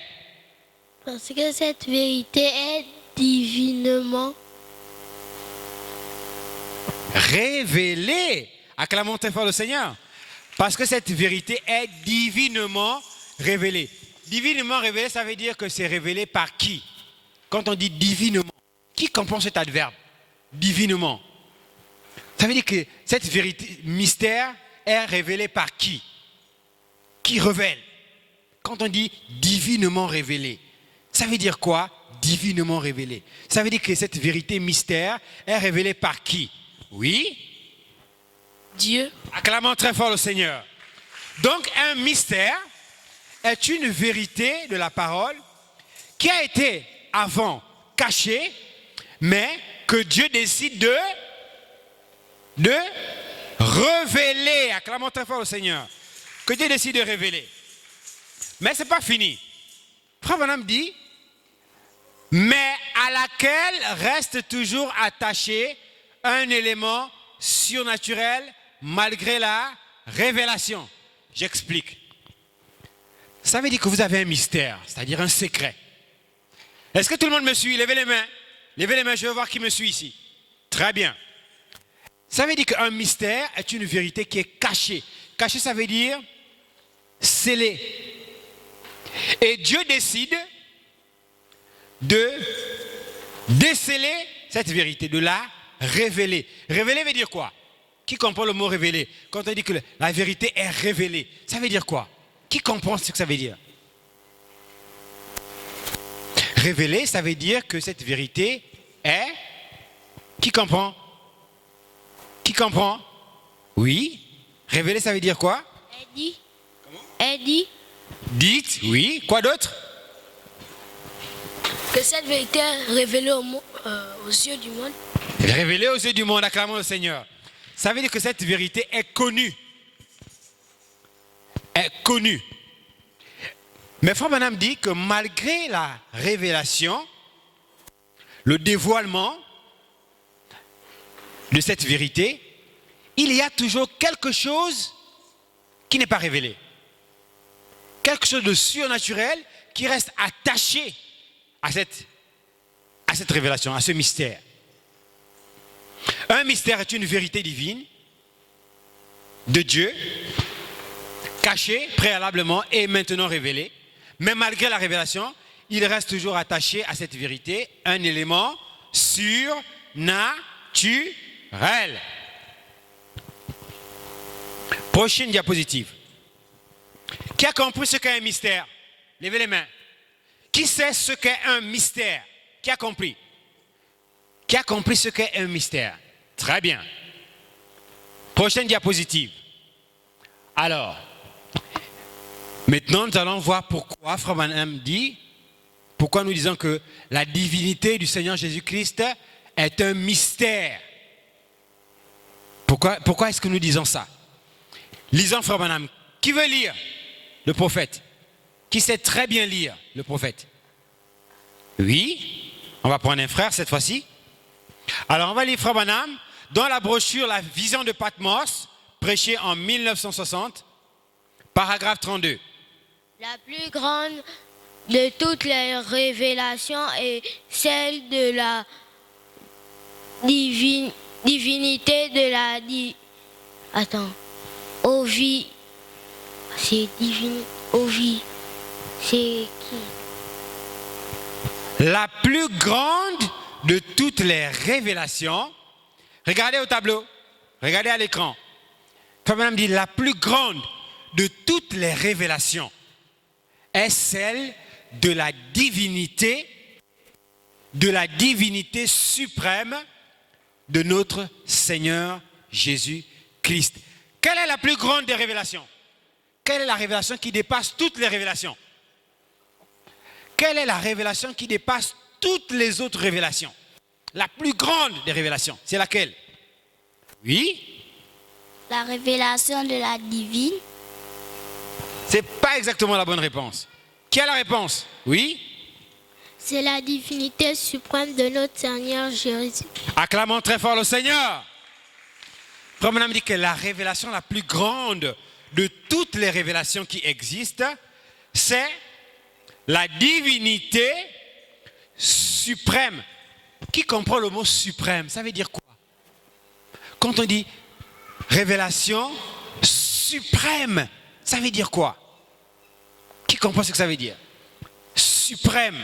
Parce que cette vérité est divinement révélée. Acclamons très fort le Seigneur. Parce que cette vérité est divinement révélée. Divinement révélée, ça veut dire que c'est révélé par qui? Quand on dit divinement, qui comprend cet adverbe? Divinement. Ça veut dire que cette vérité, mystère, est révélé par qui? Qui révèle? Quand on dit divinement révélé, ça veut dire quoi? Divinement révélé. Ça veut dire que cette vérité mystère est révélée par qui? Oui? Dieu. Acclamons très fort le Seigneur. Donc un mystère est une vérité de la parole qui a été avant cachée, mais que Dieu décide de révéler. Acclamons très fort le Seigneur. Que Dieu décide de révéler. Mais ce n'est pas fini. Frère Branham dit, mais à laquelle reste toujours attaché un élément surnaturel malgré la révélation. J'explique. Ça veut dire que vous avez un mystère, c'est-à-dire un secret. Est-ce que tout le monde me suit? Levez les mains. Levez les mains, je veux voir qui me suit ici. Très bien. Ça veut dire qu'un mystère est une vérité qui est cachée. Cachée, ça veut dire scellée. Et Dieu décide de déceler cette vérité, de la révéler. Révéler veut dire quoi? Qui comprend le mot révéler? Quand on dit que la vérité est révélée, ça veut dire quoi? Qui comprend ce que ça veut dire? Révéler, ça veut dire que cette vérité est... Qui comprend? Qui comprend? Oui. Révéler, ça veut dire quoi? Est dit. Est dit. Dites, oui. Quoi d'autre? Que cette vérité est révélée aux yeux du monde. Révélée aux yeux du monde, acclamons le Seigneur. Ça veut dire que cette vérité est connue. Est connue. Mais Frère Branham dit que malgré la révélation, le dévoilement de cette vérité, il y a toujours quelque chose qui n'est pas révélé. Quelque chose de surnaturel qui reste attaché à cette révélation, à ce mystère. Un mystère est une vérité divine de Dieu, cachée préalablement et maintenant révélée. Mais malgré la révélation, il reste toujours attaché à cette vérité un élément surnaturel. Prochaine diapositive. Qui a compris ce qu'est un mystère? Levez les mains. Qui sait ce qu'est un mystère? Qui a compris? Qui a compris ce qu'est un mystère? Très bien. Prochaine diapositive. Alors, maintenant nous allons voir pourquoi Frère Branham dit, pourquoi nous disons que la divinité du Seigneur Jésus-Christ est un mystère. Pourquoi est-ce que nous disons ça? Lisons Frère Branham. Qui veut lire le prophète? Qui sait très bien lire le prophète? Oui. On va prendre un frère cette fois-ci. Alors on va lire Frère Branham dans la brochure La Vision de Patmos, prêchée en 1960, paragraphe 32. La plus grande de toutes les révélations est celle de la divinité de la... Ovi. C'est divine. Ovi. C'est qui? La plus grande de toutes les révélations. Regardez au tableau. Regardez à l'écran. Frère Branham dit la plus grande de toutes les révélations est celle de la divinité suprême de notre Seigneur Jésus-Christ. Quelle est la plus grande des révélations? Quelle est la révélation qui dépasse toutes les révélations? Quelle est la révélation qui dépasse toutes les autres révélations? La plus grande des révélations, c'est laquelle? Oui. La révélation de la divine. C'est pas exactement la bonne réponse. Qui a la réponse? Oui. C'est la divinité suprême de notre Seigneur Jésus. Acclamons très fort le Seigneur. Frère Branham dit que la révélation la plus grande de toutes les révélations qui existent, c'est la divinité suprême. Qui comprend le mot suprême? Ça veut dire quoi? Quand on dit révélation suprême, ça veut dire quoi? Qui comprend ce que ça veut dire? Suprême.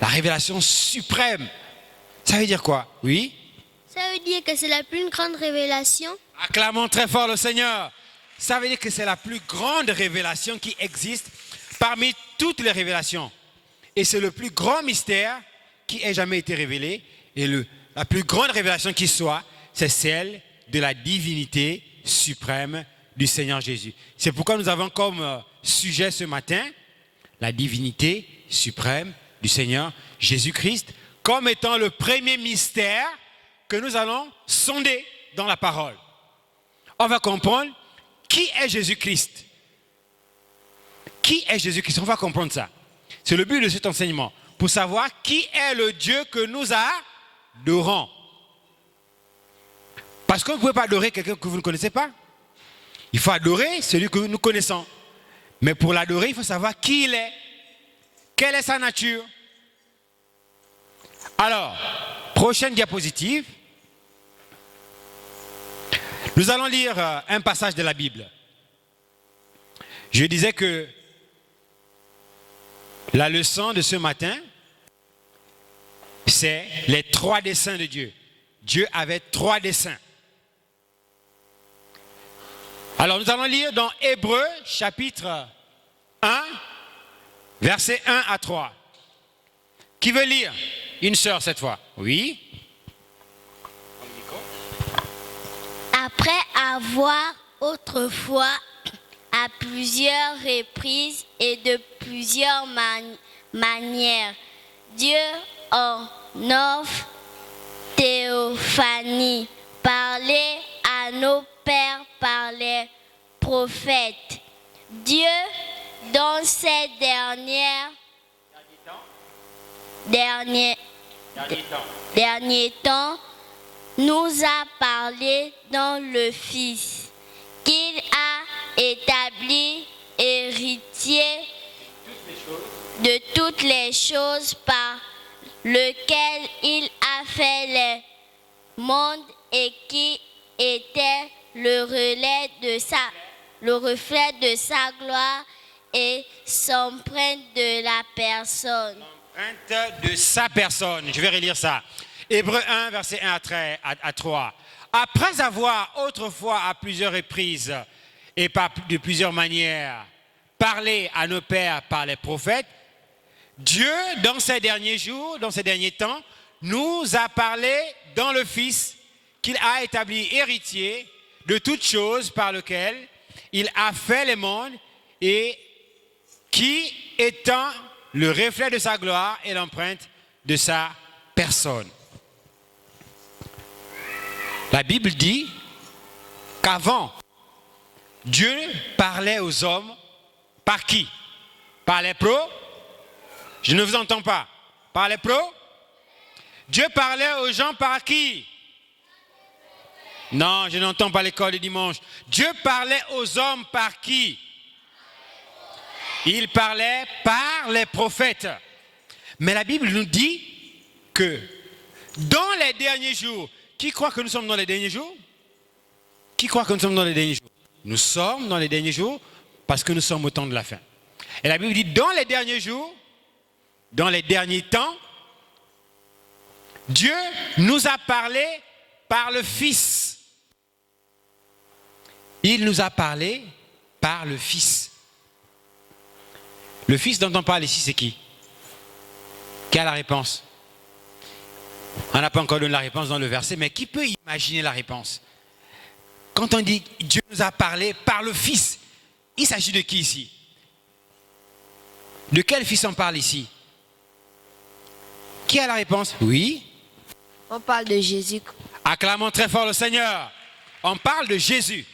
La révélation suprême. Ça veut dire quoi? Oui? Ça veut dire que c'est la plus grande révélation. Acclamons très fort le Seigneur. Ça veut dire que c'est la plus grande révélation qui existe parmi toutes les révélations. Et c'est le plus grand mystère qui ait jamais été révélé. Et la plus grande révélation qui soit, c'est celle de la divinité suprême du Seigneur Jésus. C'est pourquoi nous avons comme sujet ce matin la divinité suprême du Seigneur Jésus-Christ comme étant le premier mystère que nous allons sonder dans la parole. On va comprendre qui est Jésus-Christ. Qui est Jésus-Christ? On va comprendre ça. C'est le but de cet enseignement, pour savoir qui est le Dieu que nous adorons. Parce que vous ne pouvez pas adorer quelqu'un que vous ne connaissez pas. Il faut adorer celui que nous connaissons. Mais pour l'adorer, il faut savoir qui il est. Quelle est sa nature? Alors, prochaine diapositive. Nous allons lire un passage de la Bible. Je disais que la leçon de ce matin, c'est les 3 desseins de Dieu. Dieu avait 3 desseins. Alors nous allons lire dans Hébreux chapitre 1, versets 1 à 3. Qui veut lire? Une sœur cette fois. Oui. Après avoir autrefois, à plusieurs reprises et de plusieurs manières, Dieu en offre théophanie, parlait à nos pères par les prophètes. Dieu, dans ces derniers temps, nous a parlé dans le Fils, qu'il a établi héritier de toutes les choses par lequel il a fait les mondes et qui était le reflet de sa gloire et s'empreinte de la personne. Empreinte de sa personne. Je vais relire ça. Hébreux 1, verset 1 à 3. Après avoir autrefois à plusieurs reprises et de plusieurs manières parlé à nos pères par les prophètes, Dieu, dans ces derniers jours, dans ces derniers temps, nous a parlé dans le Fils qu'il a établi héritier de toutes choses par lequel il a fait les mondes et qui étant le reflet de sa gloire et l'empreinte de sa personne. La Bible dit qu'avant, Dieu parlait aux hommes par qui? Par les pros? Je ne vous entends pas. Par les pros? Dieu parlait aux gens par qui? Non, je n'entends pas l'école du dimanche. Dieu parlait aux hommes par qui? Il parlait par les prophètes. Mais la Bible nous dit que dans les derniers jours, qui croit que nous sommes dans les derniers jours? Qui croit que nous sommes dans les derniers jours? Nous sommes dans les derniers jours parce que nous sommes au temps de la fin. Et la Bible dit dans les derniers jours, dans les derniers temps, Dieu nous a parlé par le Fils. Il nous a parlé par le Fils. Le Fils dont on parle ici, c'est qui? Qui a la réponse? On n'a pas encore donné la réponse dans le verset, mais qui peut imaginer la réponse? Quand on dit Dieu nous a parlé par le Fils, il s'agit de qui ici? De quel Fils on parle ici? Qui a la réponse? Oui? On parle de Jésus. Acclamons très fort le Seigneur. On parle de Jésus.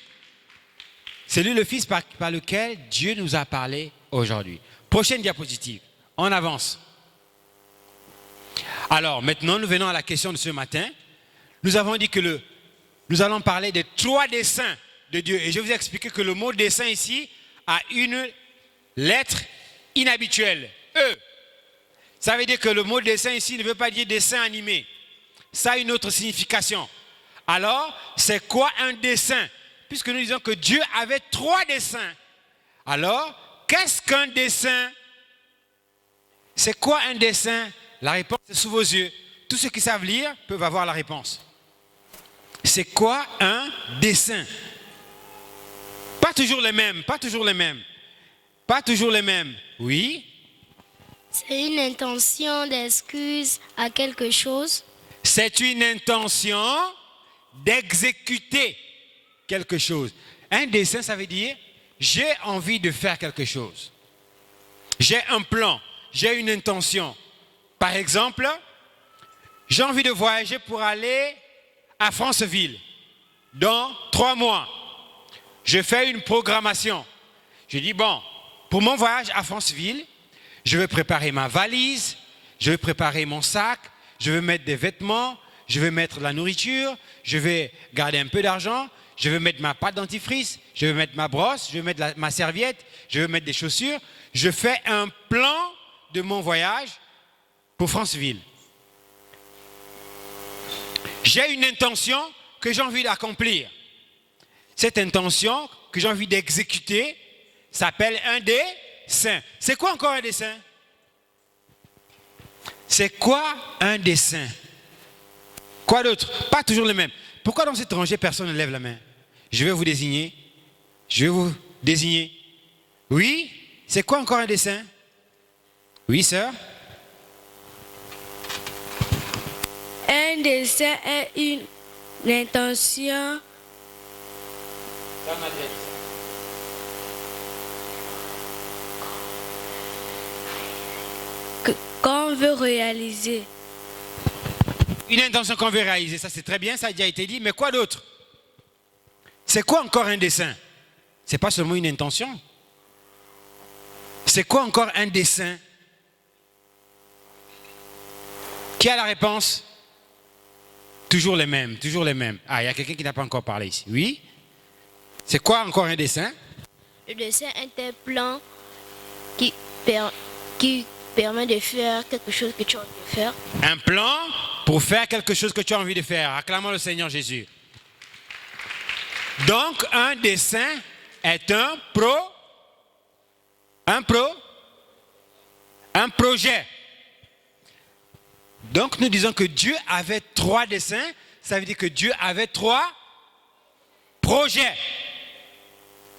C'est lui le Fils par lequel Dieu nous a parlé aujourd'hui. Prochaine diapositive. On avance. Alors, maintenant, nous venons à la question de ce matin. Nous avons dit que nous allons parler des 3 desseins de Dieu. Et je vais vous expliquer que le mot dessein ici a une lettre inhabituelle. E. Ça veut dire que le mot dessin ici ne veut pas dire dessin animé. Ça a une autre signification. Alors, c'est quoi un dessin? Puisque nous disons que Dieu avait 3 dessins. Alors, qu'est-ce qu'un dessin? C'est quoi un dessin? La réponse est sous vos yeux. Tous ceux qui savent lire peuvent avoir la réponse. C'est quoi un dessin? Pas toujours les mêmes, pas toujours les mêmes. Pas toujours les mêmes. Oui? C'est une intention d'excuse à quelque chose. C'est une intention d'exécuter quelque chose. Un dessein, ça veut dire j'ai envie de faire quelque chose. J'ai un plan, j'ai une intention. Par exemple, j'ai envie de voyager pour aller à Franceville dans 3 mois. Je fais une programmation. Je dis, bon, pour mon voyage à Franceville, je vais préparer ma valise, je vais préparer mon sac, je vais mettre des vêtements, je vais mettre de la nourriture, je vais garder un peu d'argent, je vais mettre ma pâte dentifrice, je vais mettre ma brosse, je vais mettre ma serviette, je vais mettre des chaussures. Je fais un plan de mon voyage pour Franceville. J'ai une intention que j'ai envie d'accomplir. Cette intention que j'ai envie d'exécuter s'appelle un dessein. C'est quoi encore un dessein? C'est quoi un dessein? Quoi d'autre? Pas toujours le même. Pourquoi dans cette rangée, personne ne lève la main? Je vais vous désigner. Je vais vous désigner. Oui? C'est quoi encore un dessein? Oui, sœur? Un dessein est une intention qu'on veut réaliser. Une intention qu'on veut réaliser, ça c'est très bien, ça a déjà été dit, mais quoi d'autre? C'est quoi encore un dessein? C'est pas seulement une intention. C'est quoi encore un dessein? Qui a la réponse? Toujours les mêmes, toujours les mêmes. Ah, il y a quelqu'un qui n'a pas encore parlé ici. Oui? C'est quoi encore un dessein? Le dessin est un plan qui permet de faire quelque chose que tu as envie de faire. Un plan pour faire quelque chose que tu as envie de faire. Acclamons le Seigneur Jésus. Donc, un dessein est un projet. Donc, nous disons que Dieu avait 3 dessins. Ça veut dire que Dieu avait 3 projets.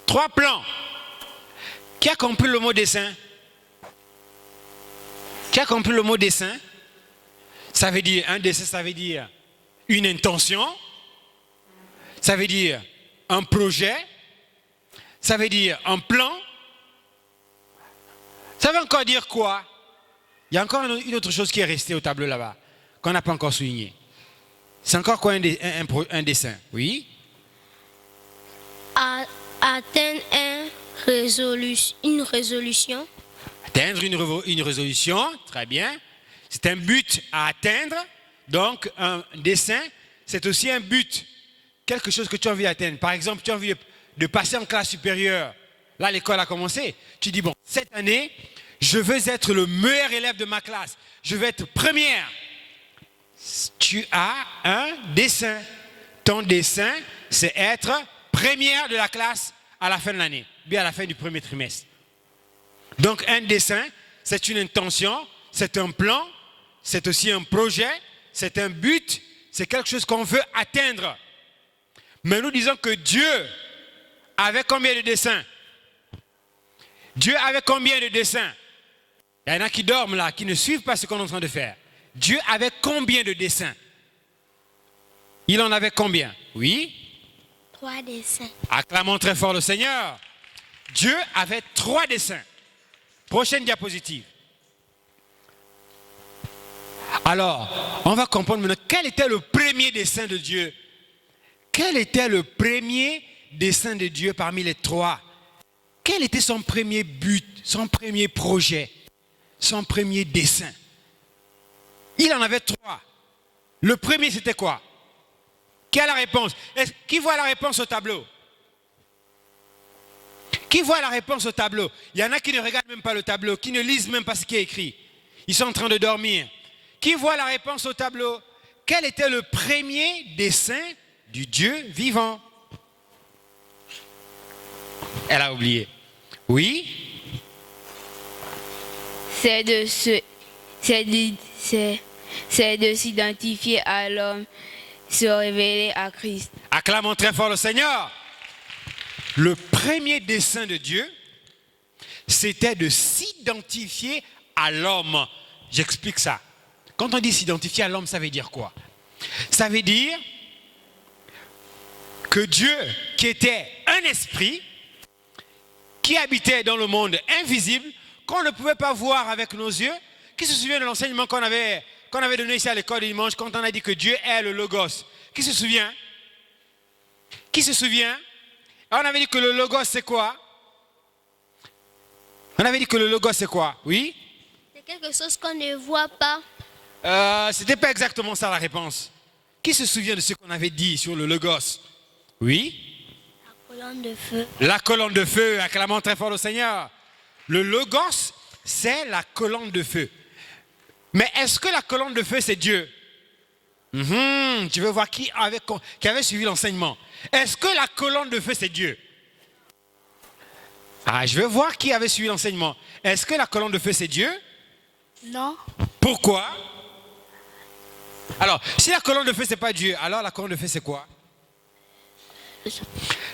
3 plans. Qui a compris le mot dessin? Qui a compris le mot dessin? Ça veut dire, un dessin, ça veut dire une intention. Ça veut dire un projet. Ça veut dire un plan. Ça veut encore dire quoi? Il y a encore une autre chose qui est restée au tableau là-bas, qu'on n'a pas encore souligné. C'est encore quoi un dessin? Oui? Atteindre une résolution. Atteindre une résolution, très bien. C'est un but à atteindre. Donc, un dessin, c'est aussi un but. Quelque chose que tu as envie d'atteindre. Par exemple, tu as envie de passer en classe supérieure. Là, l'école a commencé. Tu dis, bon, cette année, je veux être le meilleur élève de ma classe. Je veux être première. Tu as un dessin. Ton dessin, c'est être première de la classe à la fin de l'année, bien à la fin du premier trimestre. Donc, un dessin, c'est une intention, c'est un plan, c'est aussi un projet, c'est un but, c'est quelque chose qu'on veut atteindre. Mais nous disons que Dieu avait combien de dessins? Dieu avait combien de dessins? Il y en a qui dorment là, qui ne suivent pas ce qu'on est en train de faire. Dieu avait combien de dessins? Il en avait combien? Oui? 3 dessins. Acclamons très fort le Seigneur. Dieu avait 3 dessins. Prochaine diapositive. Alors, on va comprendre maintenant quel était le premier dessein de Dieu. Quel était le premier dessein de Dieu parmi les trois? Quel était son premier but, son premier projet, son premier dessein? Il en avait trois. Le premier, c'était quoi? Qui a la réponse? Qui voit la réponse au tableau? Qui voit la réponse au tableau? Il y en a qui ne regardent même pas le tableau, qui ne lisent même pas ce qui est écrit. Ils sont en train de dormir. Qui voit la réponse au tableau? Quel était le premier dessein du Dieu vivant? Elle a oublié. Oui? C'est de s'identifier à l'homme, se révéler à Christ. Acclamons très fort le Seigneur. Le premier dessein de Dieu, c'était de s'identifier à l'homme. J'explique ça. Quand on dit s'identifier à l'homme, ça veut dire quoi? Ça veut dire que Dieu, qui était un esprit, qui habitait dans le monde invisible, qu'on ne pouvait pas voir avec nos yeux, qui se souvient de l'enseignement qu'on avait donné ici à l'école du dimanche, quand on a dit que Dieu est le Logos? Qui se souvient? Qui se souvient? On avait dit que le Logos, c'est quoi? On avait dit que le Logos, c'est quoi? Oui? C'est quelque chose qu'on ne voit pas. C'était pas exactement ça la réponse. Qui se souvient de ce qu'on avait dit sur le Logos? Oui? La colonne de feu. La colonne de feu, acclamons très fort le Seigneur. Le Logos, c'est la colonne de feu. Mais est-ce que la colonne de feu, c'est Dieu? Tu veux voir qui avait suivi l'enseignement? Est-ce que la colonne de feu, c'est Dieu? Je veux voir qui avait suivi l'enseignement. Est-ce que la colonne de feu, c'est Dieu? Non. Pourquoi? Alors, si la colonne de feu, c'est pas Dieu, alors la colonne de feu, c'est quoi?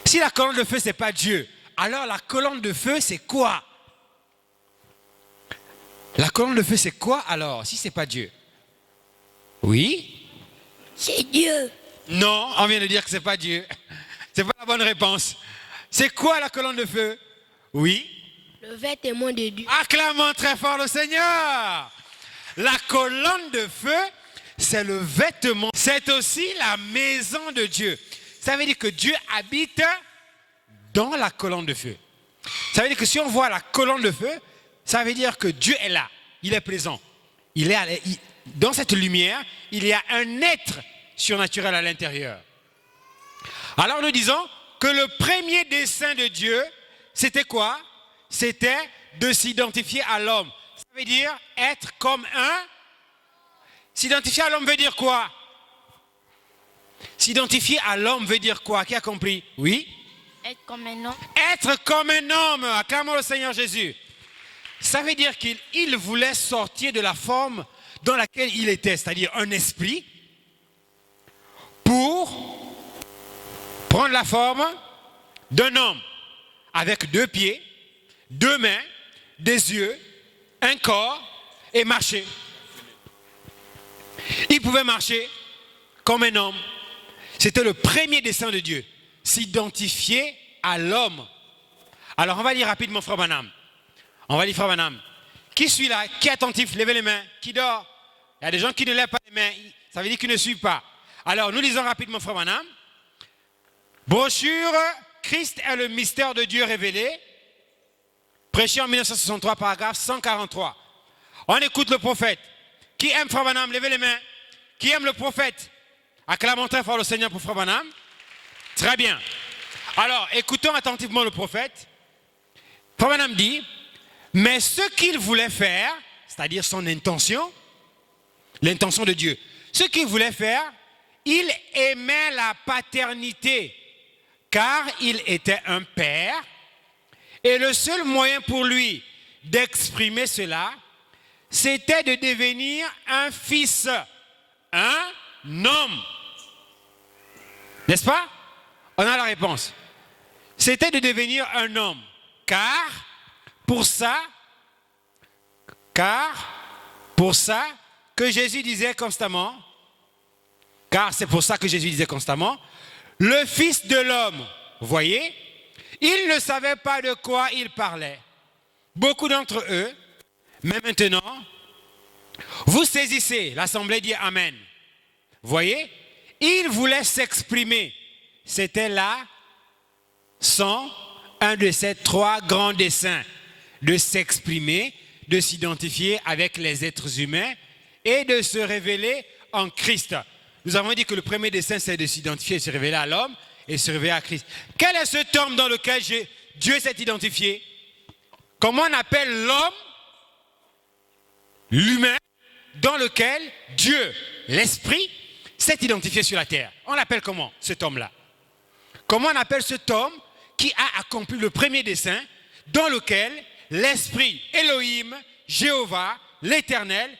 Si la colonne de feu, c'est pas Dieu, alors la colonne de feu, c'est quoi? La colonne de feu, c'est quoi alors, si c'est pas Dieu? Oui? C'est Dieu. Non, on vient de dire que c'est pas Dieu. C'est pas la bonne réponse. C'est quoi la colonne de feu? Oui? Le vrai témoin de Dieu. Acclamons très fort le Seigneur. La colonne de feu, c'est le vêtement. C'est aussi la maison de Dieu. Ça veut dire que Dieu habite dans la colonne de feu. Ça veut dire que si on voit la colonne de feu, ça veut dire que Dieu est là. Il est présent. Dans cette lumière, il y a un être surnaturel à l'intérieur. Alors nous disons que le premier dessein de Dieu, c'était quoi? C'était de s'identifier à l'homme. Ça veut dire être comme un. S'identifier à l'homme veut dire quoi? S'identifier à l'homme veut dire quoi? Qui a compris? Oui? Être comme un homme. Être comme un homme. Acclamons le Seigneur Jésus. Ça veut dire qu'il voulait sortir de la forme dans laquelle il était, c'est-à-dire un esprit, pour prendre la forme d'un homme avec 2 pieds, 2 mains, des yeux, un corps et marcher. Il pouvait marcher comme un homme. C'était le premier dessein de Dieu, s'identifier à l'homme. Alors on va lire rapidement Frère Branham. On va lire Frère Branham. Qui suit là? Qui est attentif? Levez les mains. Qui dort? Il y a des gens qui ne lèvent pas les mains. Ça veut dire qu'ils ne suivent pas. Alors nous lisons rapidement Frère Branham. Brochure, Christ est le mystère de Dieu révélé. Prêché en 1963, paragraphe 143. On écoute le prophète. Qui aime Frère Branham? Levez les mains. Qui aime le prophète? Acclamons très fort le Seigneur pour Frère Branham. Très bien. Alors, écoutons attentivement le prophète. Frère Branham dit, mais ce qu'il voulait faire, c'est-à-dire son intention, l'intention de Dieu, ce qu'il voulait faire, il aimait la paternité, car il était un père, et le seul moyen pour lui d'exprimer cela, c'était de devenir un fils, un homme. N'est-ce pas? On a la réponse. C'était de devenir un homme, car pour ça que Jésus disait constamment, car c'est pour ça que Jésus disait constamment, le Fils de l'homme, vous voyez, il ne savait pas de quoi il parlait. Beaucoup d'entre eux, mais maintenant, Vous saisissez, l'assemblée dit Amen. Voyez, il voulait s'exprimer. C'était là, un de ces 3 grands desseins, de s'exprimer, de s'identifier avec les êtres humains et de se révéler en Christ. Nous avons dit que le premier dessein, c'est de s'identifier, se révéler à l'homme et se révéler à Christ. Quel est cet homme dans lequel Dieu s'est identifié? Comment on appelle l'homme, l'humain, dans lequel Dieu, l'Esprit, s'est identifié sur la terre? On l'appelle comment, cet homme-là? Comment on appelle cet homme qui a accompli le premier dessein dans lequel l'Esprit, Elohim, Jéhovah, l'Éternel,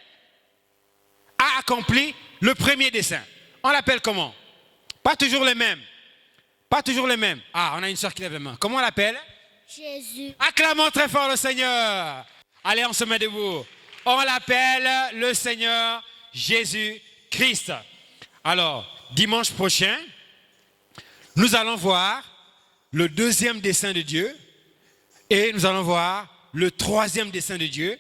a accompli le premier dessein? On l'appelle comment? Pas toujours les mêmes. Pas toujours les mêmes. Ah, on a une soeur qui lève la main. Comment on l'appelle? Jésus. Acclamons très fort le Seigneur. Allez, on se met debout. On l'appelle le Seigneur Jésus-Christ. Alors, dimanche prochain, nous allons voir le 2e dessein de Dieu et nous allons voir le 3e dessein de Dieu.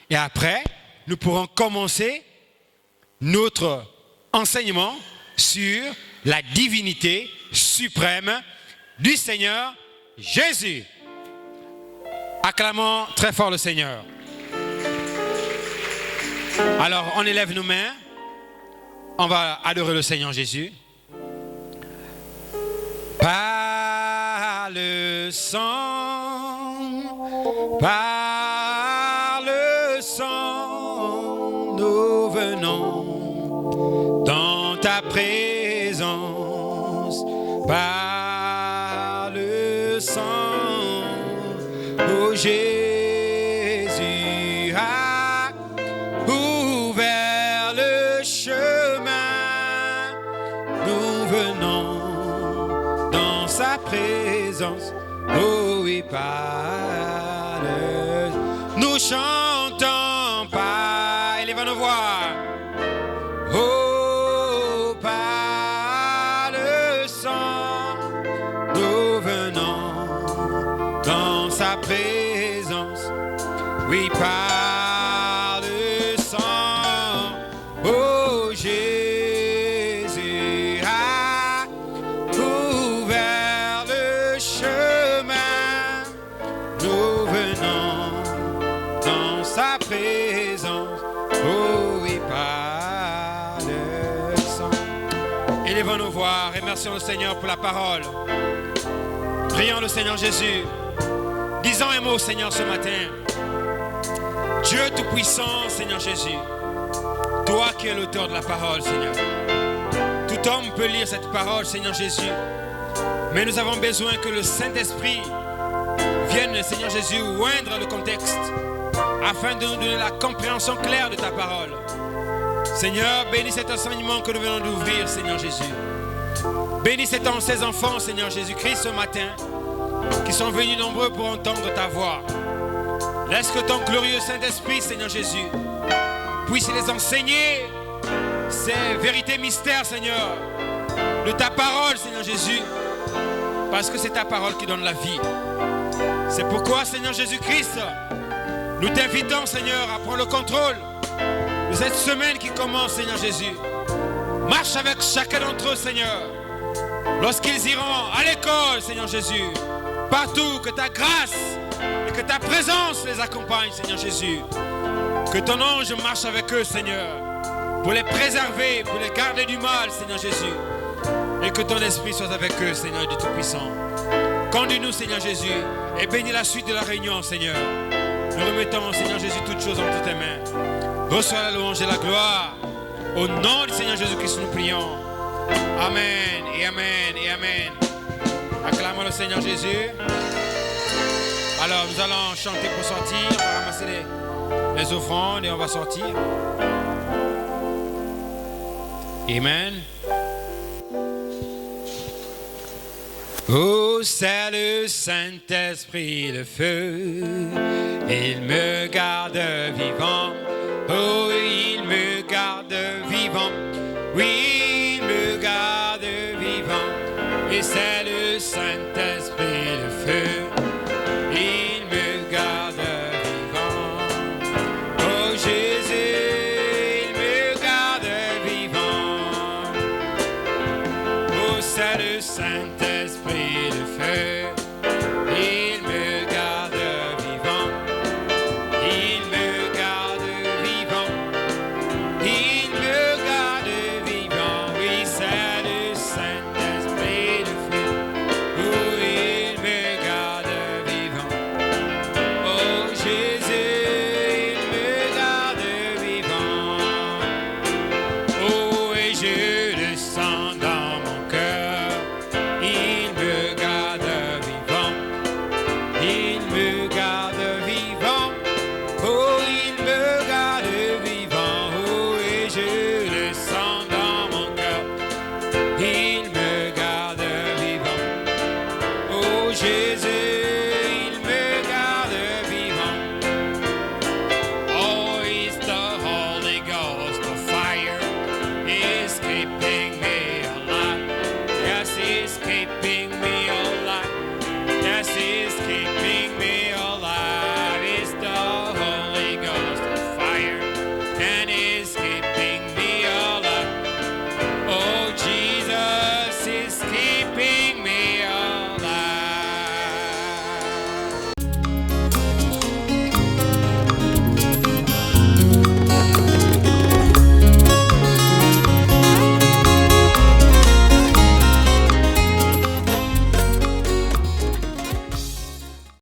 Et après, nous pourrons commencer notre enseignement sur la divinité suprême du Seigneur Jésus. Acclamons très fort le Seigneur. Alors, on élève nos mains. On va adorer le Seigneur Jésus. Par le sang, nous venons dans ta présence. Par le sang, oh Jésus a ouvert le chemin. Nous venons dans sa présence. Oh oui, par le... Nous chantons par... Élevez nos voix. Oh, par le sang, nous venons dans sa présence. Oui, par le sang, oh Jésus a ouvert le chemin. Nous venons dans sa présence. Oh oui, par le sang. Élevons nos voix, remercions le Seigneur pour la parole. Prions le Seigneur Jésus. Disons un mot au Seigneur ce matin. Dieu Tout-Puissant, Seigneur Jésus, toi qui es l'auteur de la parole, Seigneur. Tout homme peut lire cette parole, Seigneur Jésus, mais nous avons besoin que le Saint-Esprit vienne, Seigneur Jésus, oindre le contexte afin de nous donner la compréhension claire de ta parole. Seigneur, bénis cet enseignement que nous venons d'ouvrir, Seigneur Jésus. Bénis ces enfants, Seigneur Jésus-Christ, ce matin, qui sont venus nombreux pour entendre ta voix. Laisse que ton glorieux Saint-Esprit, Seigneur Jésus, puisse les enseigner ces vérités mystères, Seigneur, de ta parole, Seigneur Jésus, parce que c'est ta parole qui donne la vie. C'est pourquoi, Seigneur Jésus-Christ, nous t'invitons, Seigneur, à prendre le contrôle de cette semaine qui commence, Seigneur Jésus. Marche avec chacun d'entre eux, Seigneur, lorsqu'ils iront à l'école, Seigneur Jésus, partout, que ta grâce et que ta présence les accompagne, Seigneur Jésus. Que ton ange marche avec eux, Seigneur, pour les préserver, pour les garder du mal, Seigneur Jésus. Et que ton esprit soit avec eux, Seigneur du Tout-Puissant. Conduis-nous, Seigneur Jésus, et bénis la suite de la réunion, Seigneur. Nous remettons, Seigneur Jésus, toutes choses entre tes mains. Reçois la louange et la gloire. Au nom du Seigneur Jésus-Christ, nous prions. Amen et amen et amen. Acclamons le Seigneur Jésus. Alors, nous allons chanter pour sortir. On va ramasser les offrandes et on va sortir. Amen. Oh, c'est le Saint-Esprit, le feu. Il me garde vivant. Oh, il me garde vivant. Oui, il me garde vivant. Et c'est le Saint-Esprit, le feu. Il me garde vivant. Oh, Jésus Saint-Esprit de feu, il me garde vivant, il me garde vivant, il me garde vivant, oui c'est le Saint-Esprit de feu, oh il me garde vivant, oh Jésus, il me garde vivant, oh et je le sens dans mon cœur, il me garde vivant, il me garde vivant, oh il me garde vivant, oh et je le sens dans mon cœur, il me garde vivant, oh Jésus, il me garde vivant, oh it's the Holy Ghost, the fire is keeping me alive, yes it's keeping me alive, yes it's keeping me